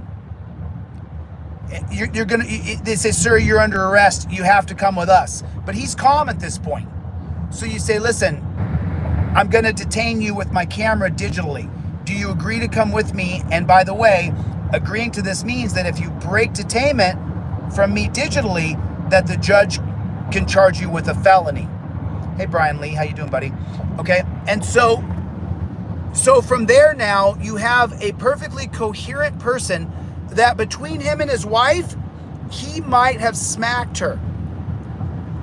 you're gonna, they say, "Sir, you're under arrest. You have to come with us." But he's calm at this point. So you say, "Listen, I'm gonna detain you with my camera digitally. Do you agree to come with me? And by the way, agreeing to this means that if you break detainment from me digitally, that the judge can charge you with a felony." Hey, Brian Lee, how you doing, buddy? Okay, and so from there now, you have a perfectly coherent person that between him and his wife, he might have smacked her.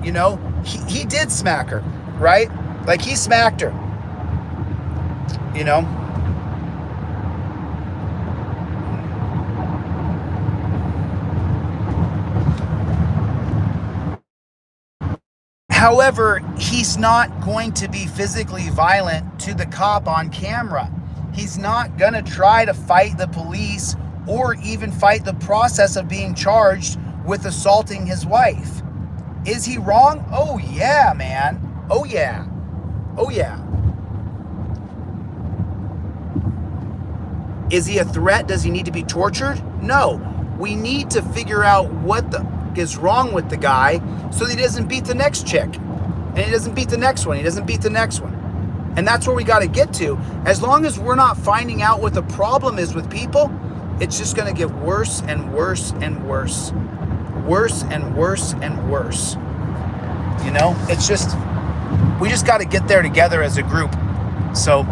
You know, he did smack her, right? Like, he smacked her, you know? However, he's not going to be physically violent to the cop on camera. He's not gonna try to fight the police or even fight the process of being charged with assaulting his wife. Is he wrong? Oh yeah, man. Oh yeah. Oh yeah. Is he a threat? Does he need to be tortured? No. We need to figure out what is wrong with the guy so that he doesn't beat the next chick. And he doesn't beat the next one. He doesn't beat the next one. And that's where we got to get to. As long as we're not finding out what the problem is with people, it's just going to get worse and worse and worse. Worse and worse and worse. You know, it's just, we just got to get there together as a group. So,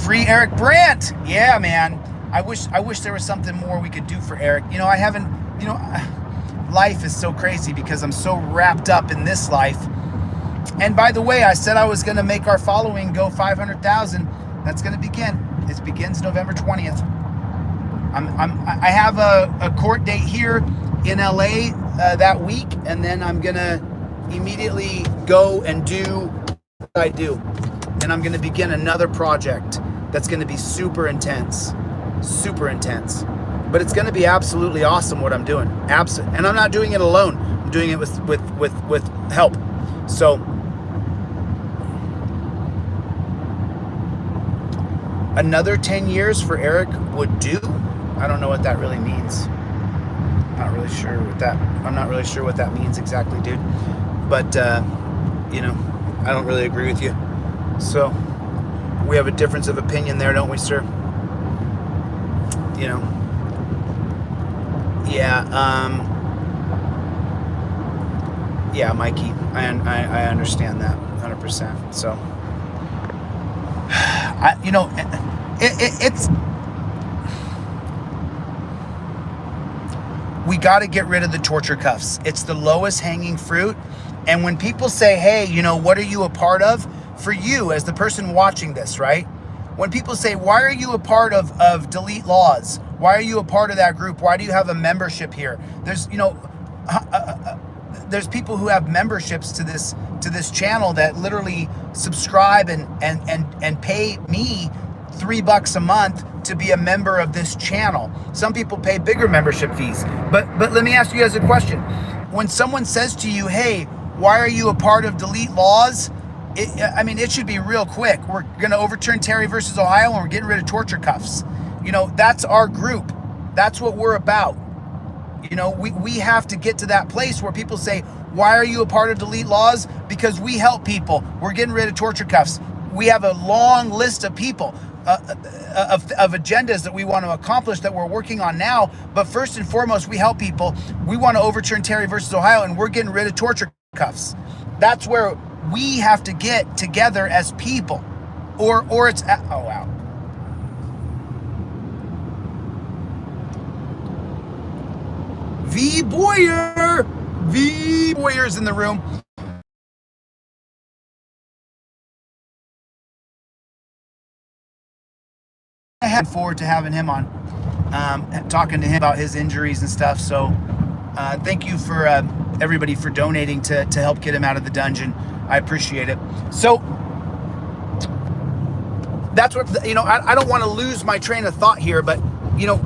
free Eric Brandt. Yeah, man. I wish there was something more we could do for Eric. You know, I haven't, you know, life is so crazy because I'm so wrapped up in this life. And by the way, I said I was going to make our following go 500,000. That's going to begin. It begins November 20th. I have a court date here in LA that week, and then I'm going to immediately go and do what I do. And I'm going to begin another project that's going to be super intense. Super intense. But it's going to be absolutely awesome what I'm doing. Absolutely. And I'm not doing it alone. I'm doing it with help. So another 10 years for Eric would do. I don't know what that really means. I'm not really sure what that means exactly, dude. But you know, I don't really agree with you. So we have a difference of opinion there, don't we, sir? You know. Yeah, yeah, Mikey, I understand that 100%. So, you know, it's we got to get rid of the torture cuffs. It's the lowest hanging fruit. And when people say, hey, you know, what are you a part of? For you, as the person watching this, right? When people say, why are you a part of Delete Lawz? Why are you a part of that group? Why do you have a membership here? There's, you know, there's people who have memberships to this channel that literally subscribe and pay me $3 a month to be a member of this channel. Some people pay bigger membership fees. But let me ask you guys a question. When someone says to you, hey, why are you a part of Delete Lawz? I mean, it should be real quick. We're going to overturn Terry versus Ohio, and we're getting rid of torture cuffs. You know, that's our group. That's what we're about. You know, we have to get to that place where people say, why are you a part of Delete Lawz? Because we help people. We're getting rid of torture cuffs. We have a long list of people, of agendas that we want to accomplish that we're working on now. But first and foremost, we help people. We want to overturn Terry versus Ohio, and we're getting rid of torture cuffs. That's where we have to get together as people, or it's oh wow. V Boyer's in the room. I had forward to having him on, talking to him about his injuries and stuff. So thank you for everybody for donating to help get him out of the dungeon. I appreciate it. So that's what, you know, I don't want to lose my train of thought here, but, you know,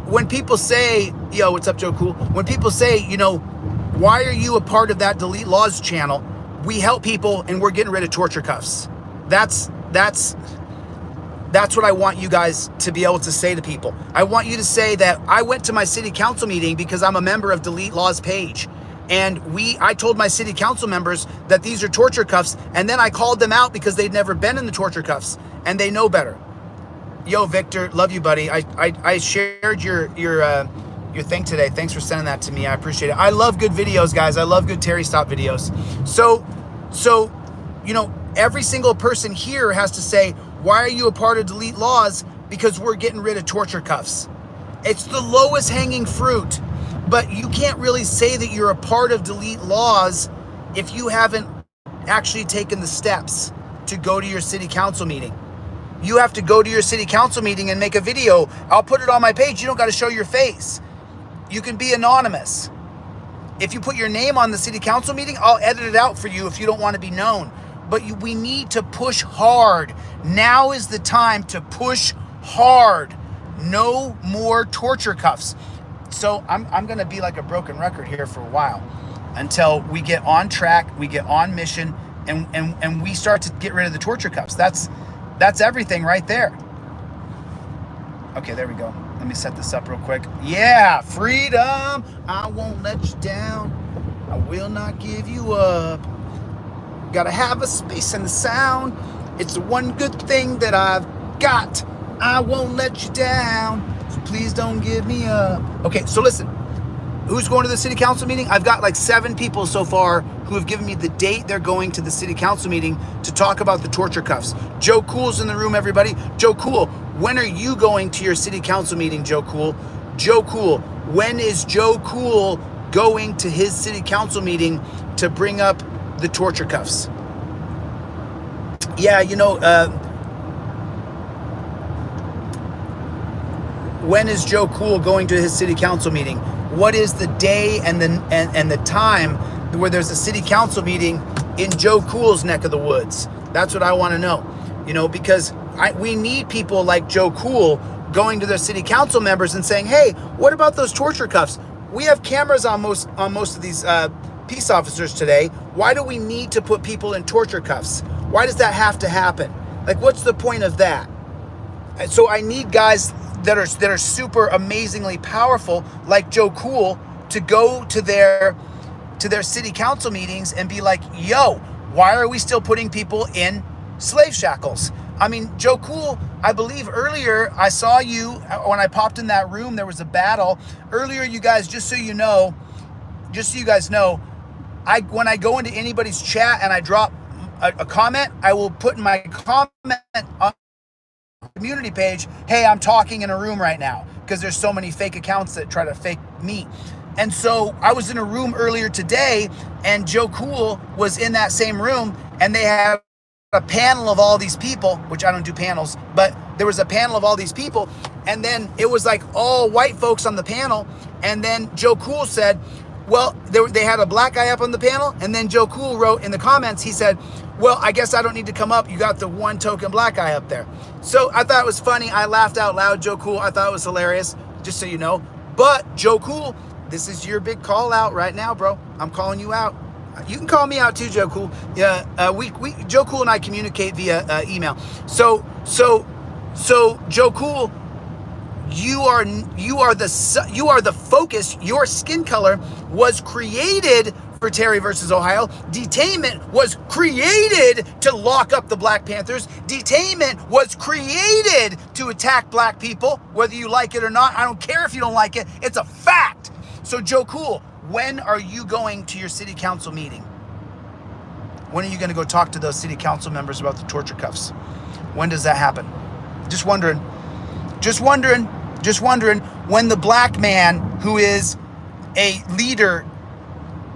when people say, yo, what's up, Joe Cool? When people say, you know, why are you a part of that Delete Lawz channel? We help people and we're getting rid of torture cuffs. That's what I want you guys to be able to say to people. I want you to say that I went to my city council meeting because I'm a member of Delete Lawz page. And I told my city council members that these are torture cuffs, and then I called them out because they'd never been in the torture cuffs, and they know better. Yo, Victor, love you, buddy. I shared your thing today. Thanks for sending that to me. I appreciate it. I love good videos, guys. I love good Terry Stop videos. So, you know, every single person here has to say, why are you a part of Delete Lawz? Because we're getting rid of torture cuffs. It's the lowest hanging fruit. But you can't really say that you're a part of Delete Lawz if you haven't actually taken the steps to go to your city council meeting. You have to go to your city council meeting and make a video. I'll put it on my page. You don't got to show your face. You can be anonymous. If you put your name on the city council meeting, I'll edit it out for you if you don't want to be known. But we need to push hard. Now is the time to push hard. No more torture cuffs. So I'm going to be like a broken record here for a while. until we get on track, we get on mission, and we start to get rid of the torture cuffs. That's everything right there. Okay, there we go. Let me set this up real quick. Yeah, freedom. I won't let you down. I will not give you up. Gotta have a space and the sound. It's the one good thing that I've got. I won't let you down. So please don't give me up. Okay, so listen. Who's going to the city council meeting? I've got like 7 people so far who have given me the date they're going to the city council meeting to talk about the torture cuffs. Joe Cool's in the room, everybody. Joe Cool, when are you going to your city council meeting, Joe Cool? Joe Cool, when is Joe Cool going to his city council meeting to bring up the torture cuffs? Yeah, when is Joe Cool going to his city council meeting? What is the day and the time where there's a city council meeting in Joe Cool's neck of the woods? That's what I want to know. Because we need people like Joe Cool going to their city council members and saying, hey, what about those torture cuffs? We have cameras on most of these peace officers today. Why do we need to put people in torture cuffs? Why does that have to happen? Like, what's the point of that? So I need guys that are super amazingly powerful, like Joe Cool, to go to their city council meetings and be like, yo, why are we still putting people in slave shackles? I mean, Joe Cool, I believe earlier I saw you when I popped in that room. There was a battle earlier, you guys. Just so you guys know, when I go into anybody's chat and I drop a comment, I will put in my comment on community page, hey, I'm talking in a room right now, because there's so many fake accounts that try to fake me. And so I was in a room earlier today, and Joe Cool was in that same room, and they had a panel of all these people, which I don't do panels, but there was a panel of all these people, and then it was like all white folks on the panel, and then Joe Cool said, well, they had a black guy up on the panel, and then Joe Cool wrote in the comments, he said, well, I guess I don't need to come up. You got the one token black guy up there. So I thought it was funny. I laughed out loud, Joe Cool. I thought it was hilarious, just so you know. But Joe Cool, this is your big call out right now, bro. I'm calling you out. You can call me out too, Joe Cool. Yeah, Joe Cool and I communicate via email. So Joe Cool, you are the focus. Your skin color was created for Terry versus Ohio. Detainment was created to lock up the Black Panthers. Detainment was created to attack black people, whether you like it or not. I don't care if you don't like it. It's a fact. So Joe Cool, when are you going to your city council meeting? When are you going to go talk to those city council members about the torture cuffs? When does that happen? Just wondering when the black man who is a leader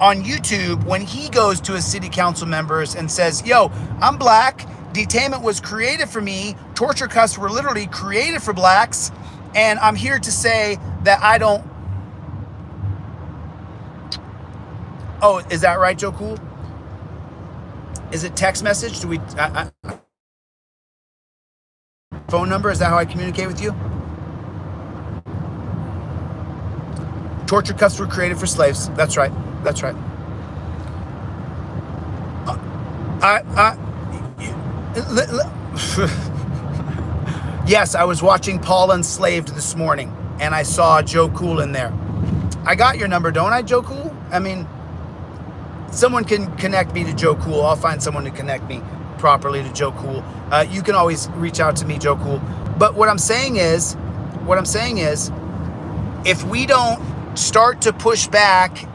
on YouTube, when he goes to his city council members and says, yo, I'm black, detainment was created for me, torture cuffs were literally created for blacks, and I'm here to say that I don't... Oh, is that right, Joe Cool? Is it text message? Do we... phone number? Is that how I communicate with you? Torture cuffs were created for slaves. That's right. That's right. Yes, I was watching Paul Unslaved this morning, and I saw Joe Cool in there. I got your number, don't I, Joe Cool? I mean, someone can connect me to Joe Cool. I'll find someone to connect me properly to Joe Cool. You can always reach out to me, Joe Cool. But what I'm saying is, if we don't start to push back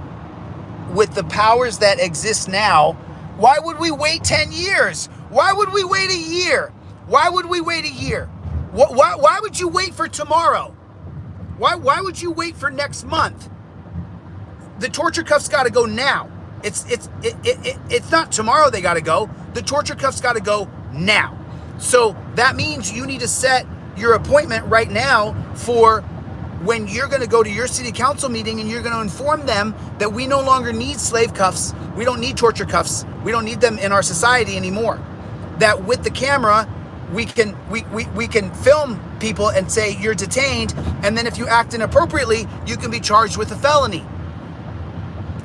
with the powers that exist now, why would we wait 10 years? Why would we wait a year? Why would we wait a year? Why would you wait for tomorrow? Why would you wait for next month? The torture cuffs got to go now. It's not tomorrow they got to go. The torture cuffs got to go now. So that means you need to set your appointment right now for when you're going to go to your city council meeting, and you're going to inform them that we no longer need slave cuffs. We don't need torture cuffs. We don't need them in our society anymore. That with the camera, we can film people and say you're detained, and then if you act inappropriately, you can be charged with a felony.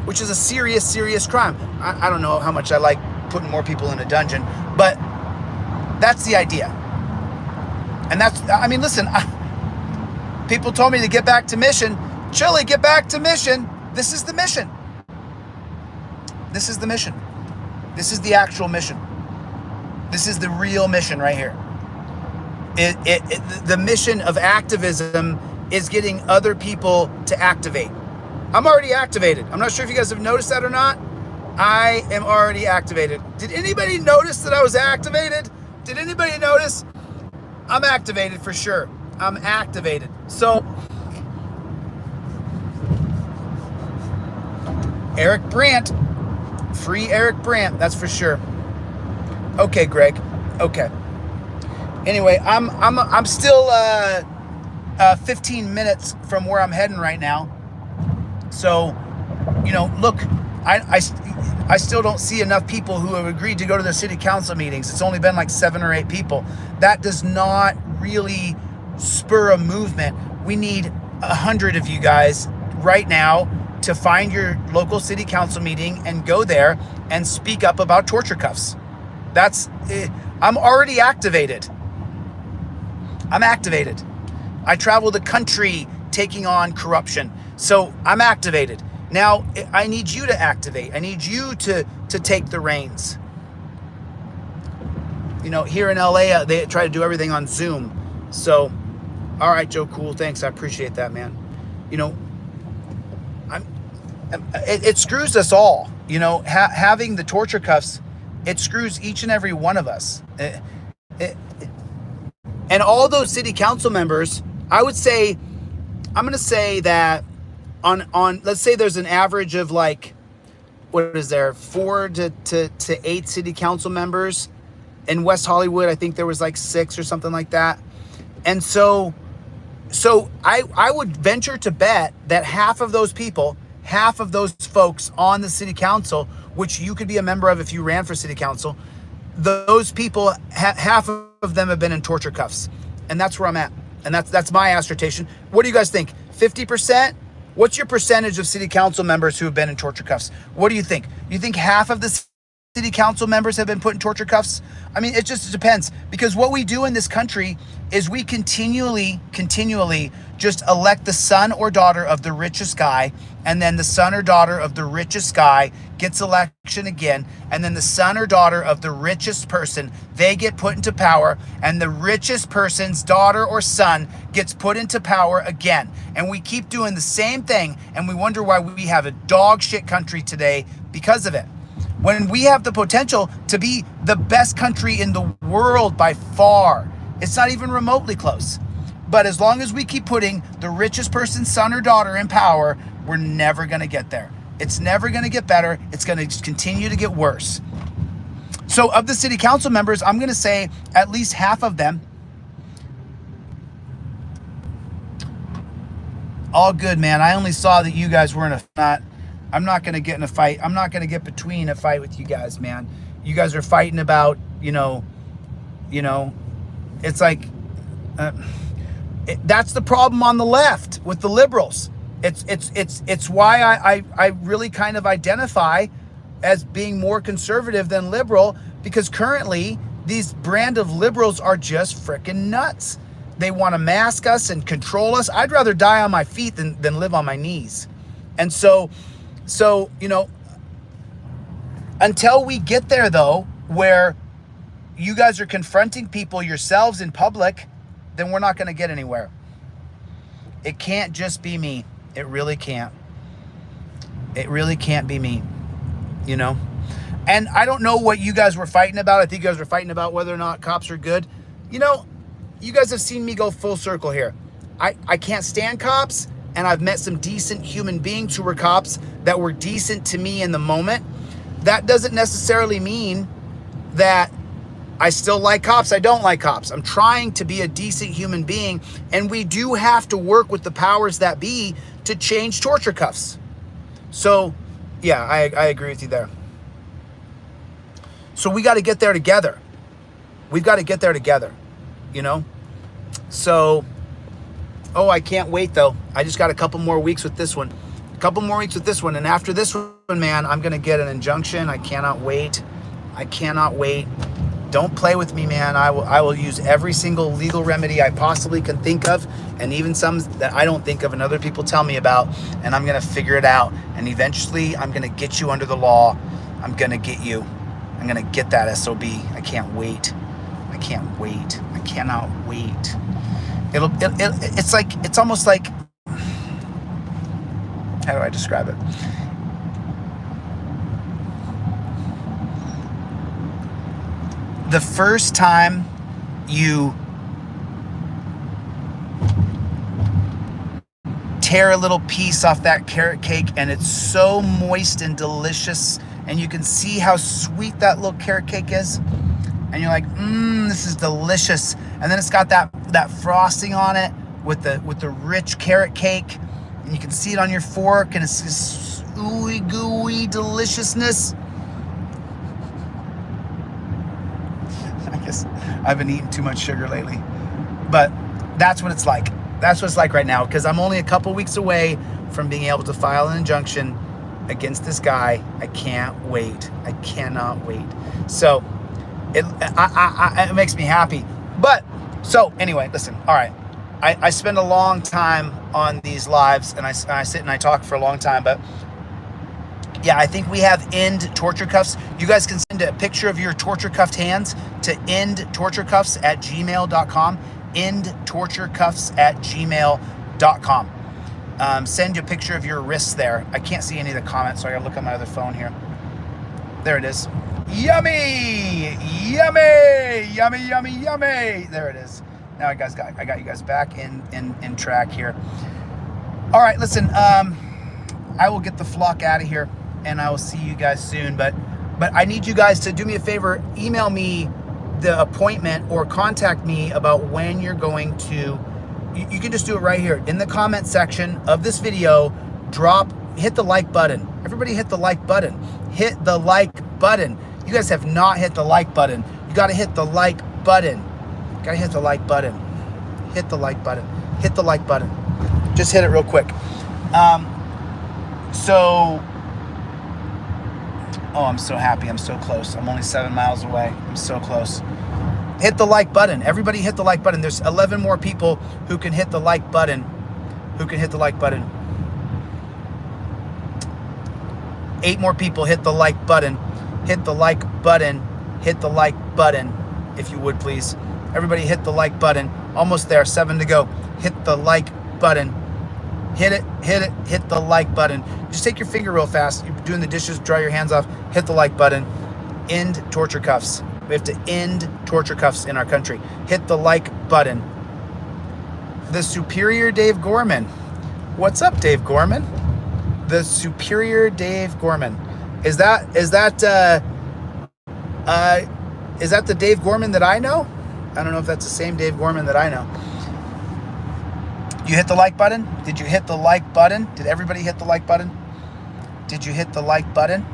which is a serious, serious crime. I don't know how much I like putting more people in a dungeon, but that's the idea. And that's, I mean, listen, people told me to get back to mission. Chille, get back to mission. This is the mission. This is the mission. This is the actual mission. This is the real mission right here. The mission of activism is getting other people to activate. I'm already activated. I'm not sure if you guys have noticed that or not. I am already activated. Did anybody notice that I was activated? Did anybody notice? I'm activated for sure. I'm activated. So, Eric Brandt, free Eric Brandt, that's for sure. Okay, Greg. Okay. Anyway, I'm still 15 minutes from where I'm heading right now. So, you know, look, I still don't see enough people who have agreed to go to the city council meetings. It's only been like 7 or 8 people. That does not really spur a movement. We need 100 of you guys right now to find your local city council meeting and go there and speak up about torture cuffs. I'm already activated. I'm activated. I travel the country taking on corruption. So I'm activated. Now I need you to activate. I need you to take the reins. You know, here in LA, they try to do everything on Zoom. So, all right, Joe, cool. Thanks. I appreciate that, man. You know, it screws us all. You know, having the torture cuffs, it screws each and every one of us. And all those city council members, I'm going to say that on let's say there's an average of like, what is there, 4 to 8 city council members. In West Hollywood, I think there was like 6 or something like that. And so I would venture to bet that half of those people, half of those folks on the city council, which you could be a member of if you ran for city council, those people, half of them have been in torture cuffs. And that's where I'm at. And that's my assertion. What do you guys think? 50%? What's your percentage of city council members who have been in torture cuffs? What do you think? You think half of the city council members have been put in torture cuffs? I mean, it just depends, because what we do in this country is we continually just elect the son or daughter of the richest guy, and then the son or daughter of the richest guy gets election again, and then the son or daughter of the richest person, they get put into power, and the richest person's daughter or son gets put into power again. And we keep doing the same thing, and we wonder why we have a dog shit country today because of it. When we have the potential to be the best country in the world by far. It's not even remotely close. But as long as we keep putting the richest person's son or daughter in power, we're never going to get there. It's never going to get better. It's going to continue to get worse. So of the city council members, I'm going to say at least half of them. All good, man. I only saw that you guys were in a... I'm not going to get in a fight. I'm not going to get between a fight with you guys, man. You guys are fighting about, you know, it's like, that's the problem on the left with the liberals. It's why I really kind of identify as being more conservative than liberal, because currently these brand of liberals are just freaking nuts. They want to mask us and control us. I'd rather die on my feet than live on my knees. And so, you know, until we get there, though, where you guys are confronting people yourselves in public, then we're not going to get anywhere. It can't just be me. It really can't. It really can't be me, you know? And I don't know what you guys were fighting about. I think you guys were fighting about whether or not cops are good. You know, you guys have seen me go full circle here. I can't stand cops. And I've met some decent human beings who were cops that were decent to me in the moment. That doesn't necessarily mean that I still like cops. I don't like cops. I'm trying to be a decent human being, and we do have to work with the powers that be to change torture cuffs. So, yeah, I agree with you there. So we got to get there together. We've got to get there together, you know? So... oh, I can't wait, though. I just got a couple more weeks with this one. A couple more weeks with this one. And after this one, man, I'm going to get an injunction. I cannot wait. I cannot wait. Don't play with me, man. I will use every single legal remedy I possibly can think of, and even some that I don't think of and other people tell me about, and I'm going to figure it out. And eventually, I'm going to get you under the law. I'm going to get you. I'm going to get that SOB. I can't wait. I can't wait. I cannot wait. It's almost like, how do I describe it? The first time you tear a little piece off that carrot cake and it's so moist and delicious, and you can see how sweet that little carrot cake is, and you're like, this is delicious. And then it's got that frosting on it with the rich carrot cake, and you can see it on your fork, and it's this ooey gooey deliciousness. I guess I've been eating too much sugar lately, but that's what it's like. That's what it's like right now, because I'm only a couple weeks away from being able to file an injunction against this guy. I can't wait. I cannot wait. So it makes me happy. But so anyway, listen. All right, I spend a long time on these lives, and I sit and I talk for a long time. But yeah, I think we have end torture cuffs. You guys can send a picture of your torture cuffed hands to endtorturecuffs@gmail.com. endtorturecuffs@gmail.com. Send you a picture of your wrists there. I can't see any of the comments, so I gotta look on my other phone here. There it is. Yummy, yummy, yummy, yummy, yummy. There it is. Now I got you guys back in track here. All right, listen. I will get the flock out of here, and I will see you guys soon. But I need you guys to do me a favor. Email me the appointment or contact me about when you're going to. You can just do it right here in the comment section of this video. Hit the like button. Everybody hit the like button. Hit the like button. You guys have not hit the like button. You got to hit the like button. Got to hit the like button. Hit the like button. Hit the like button. Just hit it real quick. I'm so happy. I'm so close. I'm only 7 miles away. I'm so close. Hit the like button. Everybody hit the like button. There's 11 more people who can hit the like button. 8 more people hit the like button. Hit the like button. Hit the like button, if you would, please. Everybody hit the like button. Almost there. 7 to go. Hit the like button. Hit it. Hit the like button. Just take your finger real fast. You're doing the dishes, dry your hands off. Hit the like button. End torture cuffs. We have to end torture cuffs in our country. Hit the like button. The Superior Dave Gorman. What's up, Dave Gorman? The Superior Dave Gorman. Is that the Dave Gorman that I know? I don't know if that's the same Dave Gorman that I know. You hit the like button? Did you hit the like button? Did everybody hit the like button? Did you hit the like button?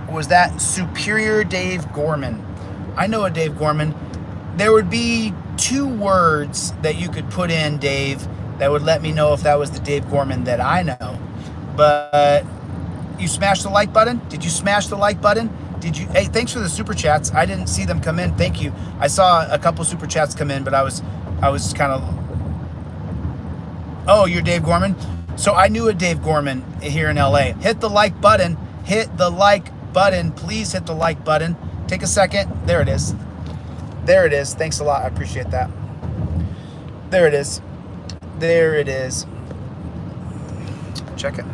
Or was that Superior Dave Gorman? I know a Dave Gorman. There would be 2 words that you could put in, Dave, that would let me know if that was the Dave Gorman that I know. But you smashed the like button? Did you smash the like button? Did you? Hey, thanks for the super chats. I didn't see them come in. Thank you. I saw a couple super chats come in, but I was kind of. Oh, you're Dave Gorman? So I knew a Dave Gorman here in LA. Hit the like button. Hit the like button. Please hit the like button. Take a second. There it is. There it is. Thanks a lot. I appreciate that. There it is. There it is. Check it.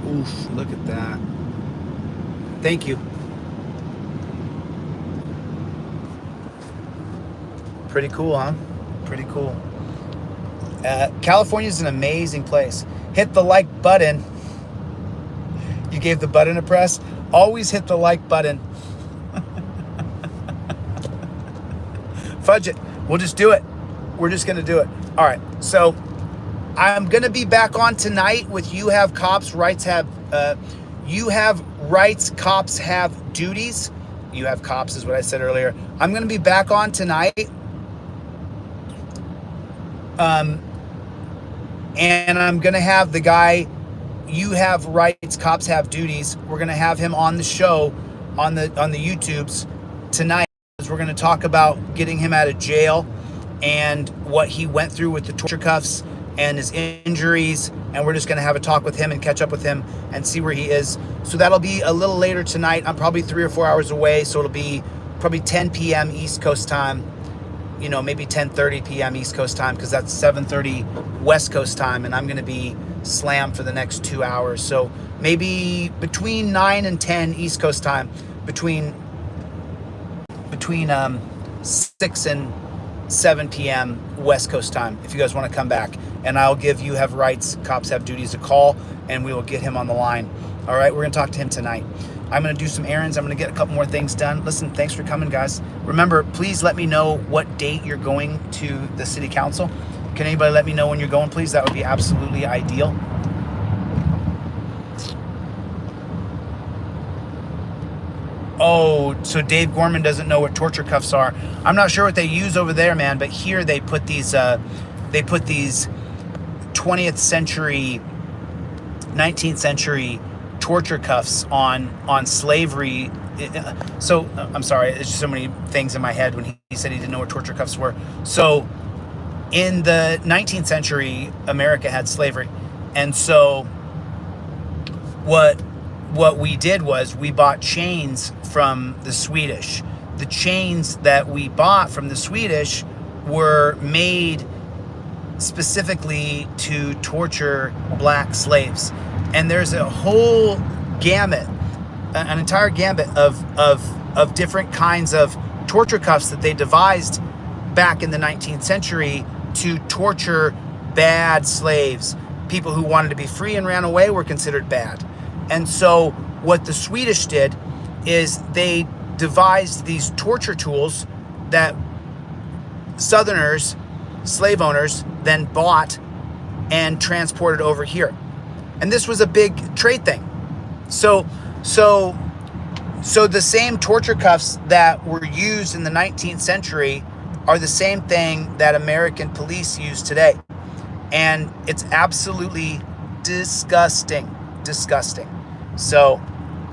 Oof, look at that. Thank you. Pretty cool, huh? Pretty cool. California is an amazing place. Hit the like button. You gave the button a press. Always hit the like button. Fudge it. We'll just do it. We're just going to do it. All right. So I'm going to be back on tonight with You Have Cops, Rights Have, You Have Rights, Cops Have Duties. You Have Cops is what I said earlier. I'm going to be back on tonight. And I'm going to have the guy, You Have Rights, Cops Have Duties. We're going to have him on the show on the YouTubes tonight. We're going to talk about getting him out of jail and what he went through with the torture cuffs and his injuries. And we're just going to have a talk with him and catch up with him and see where he is. So that'll be a little later tonight. I'm probably 3 or 4 hours away. So it'll be probably 10 p.m. East Coast time. You know, maybe 10:30 p.m. East Coast time, because that's 7:30 West Coast time, and I'm going to be slammed for the next 2 hours. So maybe between 9 and 10 East Coast time, between 6 and 7 p.m. West Coast time, if you guys want to come back. And I'll give You Have Rights, Cops Have Duties a call, and we will get him on the line. All right, we're going to talk to him tonight. I'm going to do some errands. I'm going to get a couple more things done. Listen, thanks for coming, guys. Remember, please let me know what date you're going to the city council. Can anybody let me know when you're going, please? That would be absolutely ideal. Oh, so Dave Gorman doesn't know what torture cuffs are. I'm not sure what they use over there, man, but here they put these 20th century, 19th century torture cuffs on slavery. So I'm sorry, there's just so many things in my head when he said he didn't know what torture cuffs were. So in the 19th century, America had slavery, and so what we did was we bought chains from the Swedish. The chains that we bought from the Swedish were made specifically to torture black slaves. And there's a whole gamut, an entire gamut of different kinds of torture cuffs that they devised back in the 19th century to torture bad slaves. People who wanted to be free and ran away were considered bad. And so what the Swedish did is they devised these torture tools that Southerners, slave owners, then bought and transported over here. And this was a big trade thing. So the same torture cuffs that were used in the 19th century are the same thing that American police use today. And it's absolutely disgusting. So,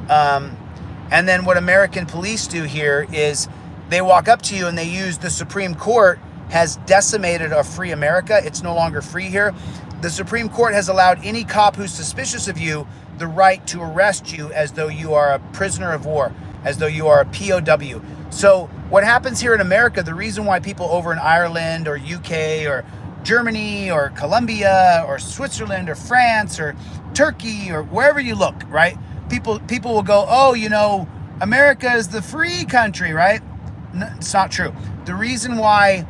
and then what American police do here is they walk up to you and they use the Supreme Court has decimated our free America. It's no longer free here. The Supreme Court has allowed any cop who's suspicious of you the right to arrest you as though you are a prisoner of war, as though you are a POW. So what happens here in America, the reason why people over in Ireland or UK or Germany or Colombia or Switzerland or France or Turkey or wherever you look, right? People will go, oh, you know, America is the free country, right? No, it's not true. The reason why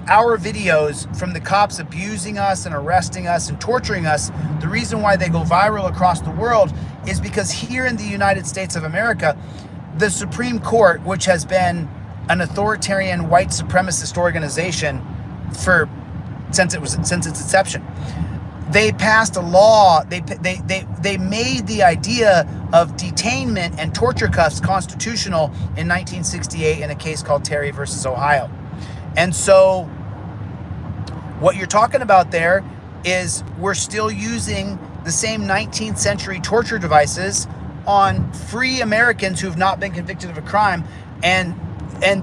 our videos from the cops abusing us and arresting us and torturing us, the reason why they go viral across the world is because here in the United States of America, the Supreme Court, which has been an authoritarian white supremacist organization since its inception, they passed a law. They made the idea of detainment and torture cuffs constitutional in 1968 in a case called Terry versus Ohio. And so what you're talking about there is we're still using the same 19th century torture devices on free Americans who've not been convicted of a crime. And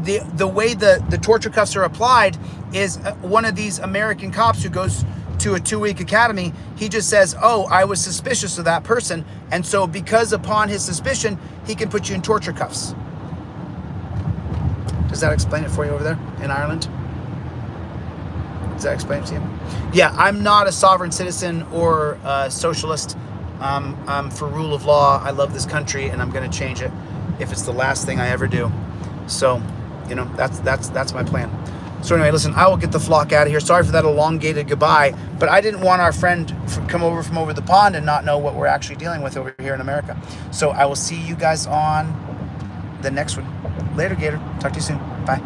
the way the torture cuffs are applied is one of these American cops who goes to a 2-week academy, he just says, oh, I was suspicious of that person. And so because upon his suspicion, he can put you in torture cuffs. Does that explain it for you over there in Ireland? Does that explain it to you? Yeah, I'm not a sovereign citizen or a socialist. I'm for rule of law. I love this country and I'm going to change it if it's the last thing I ever do. So, you know, that's my plan. So anyway, listen, I will get the flock out of here. Sorry for that elongated goodbye, but I didn't want our friend come over from over the pond and not know what we're actually dealing with over here in America. So I will see you guys on the next one. Later, Gator. Talk to you soon. Bye.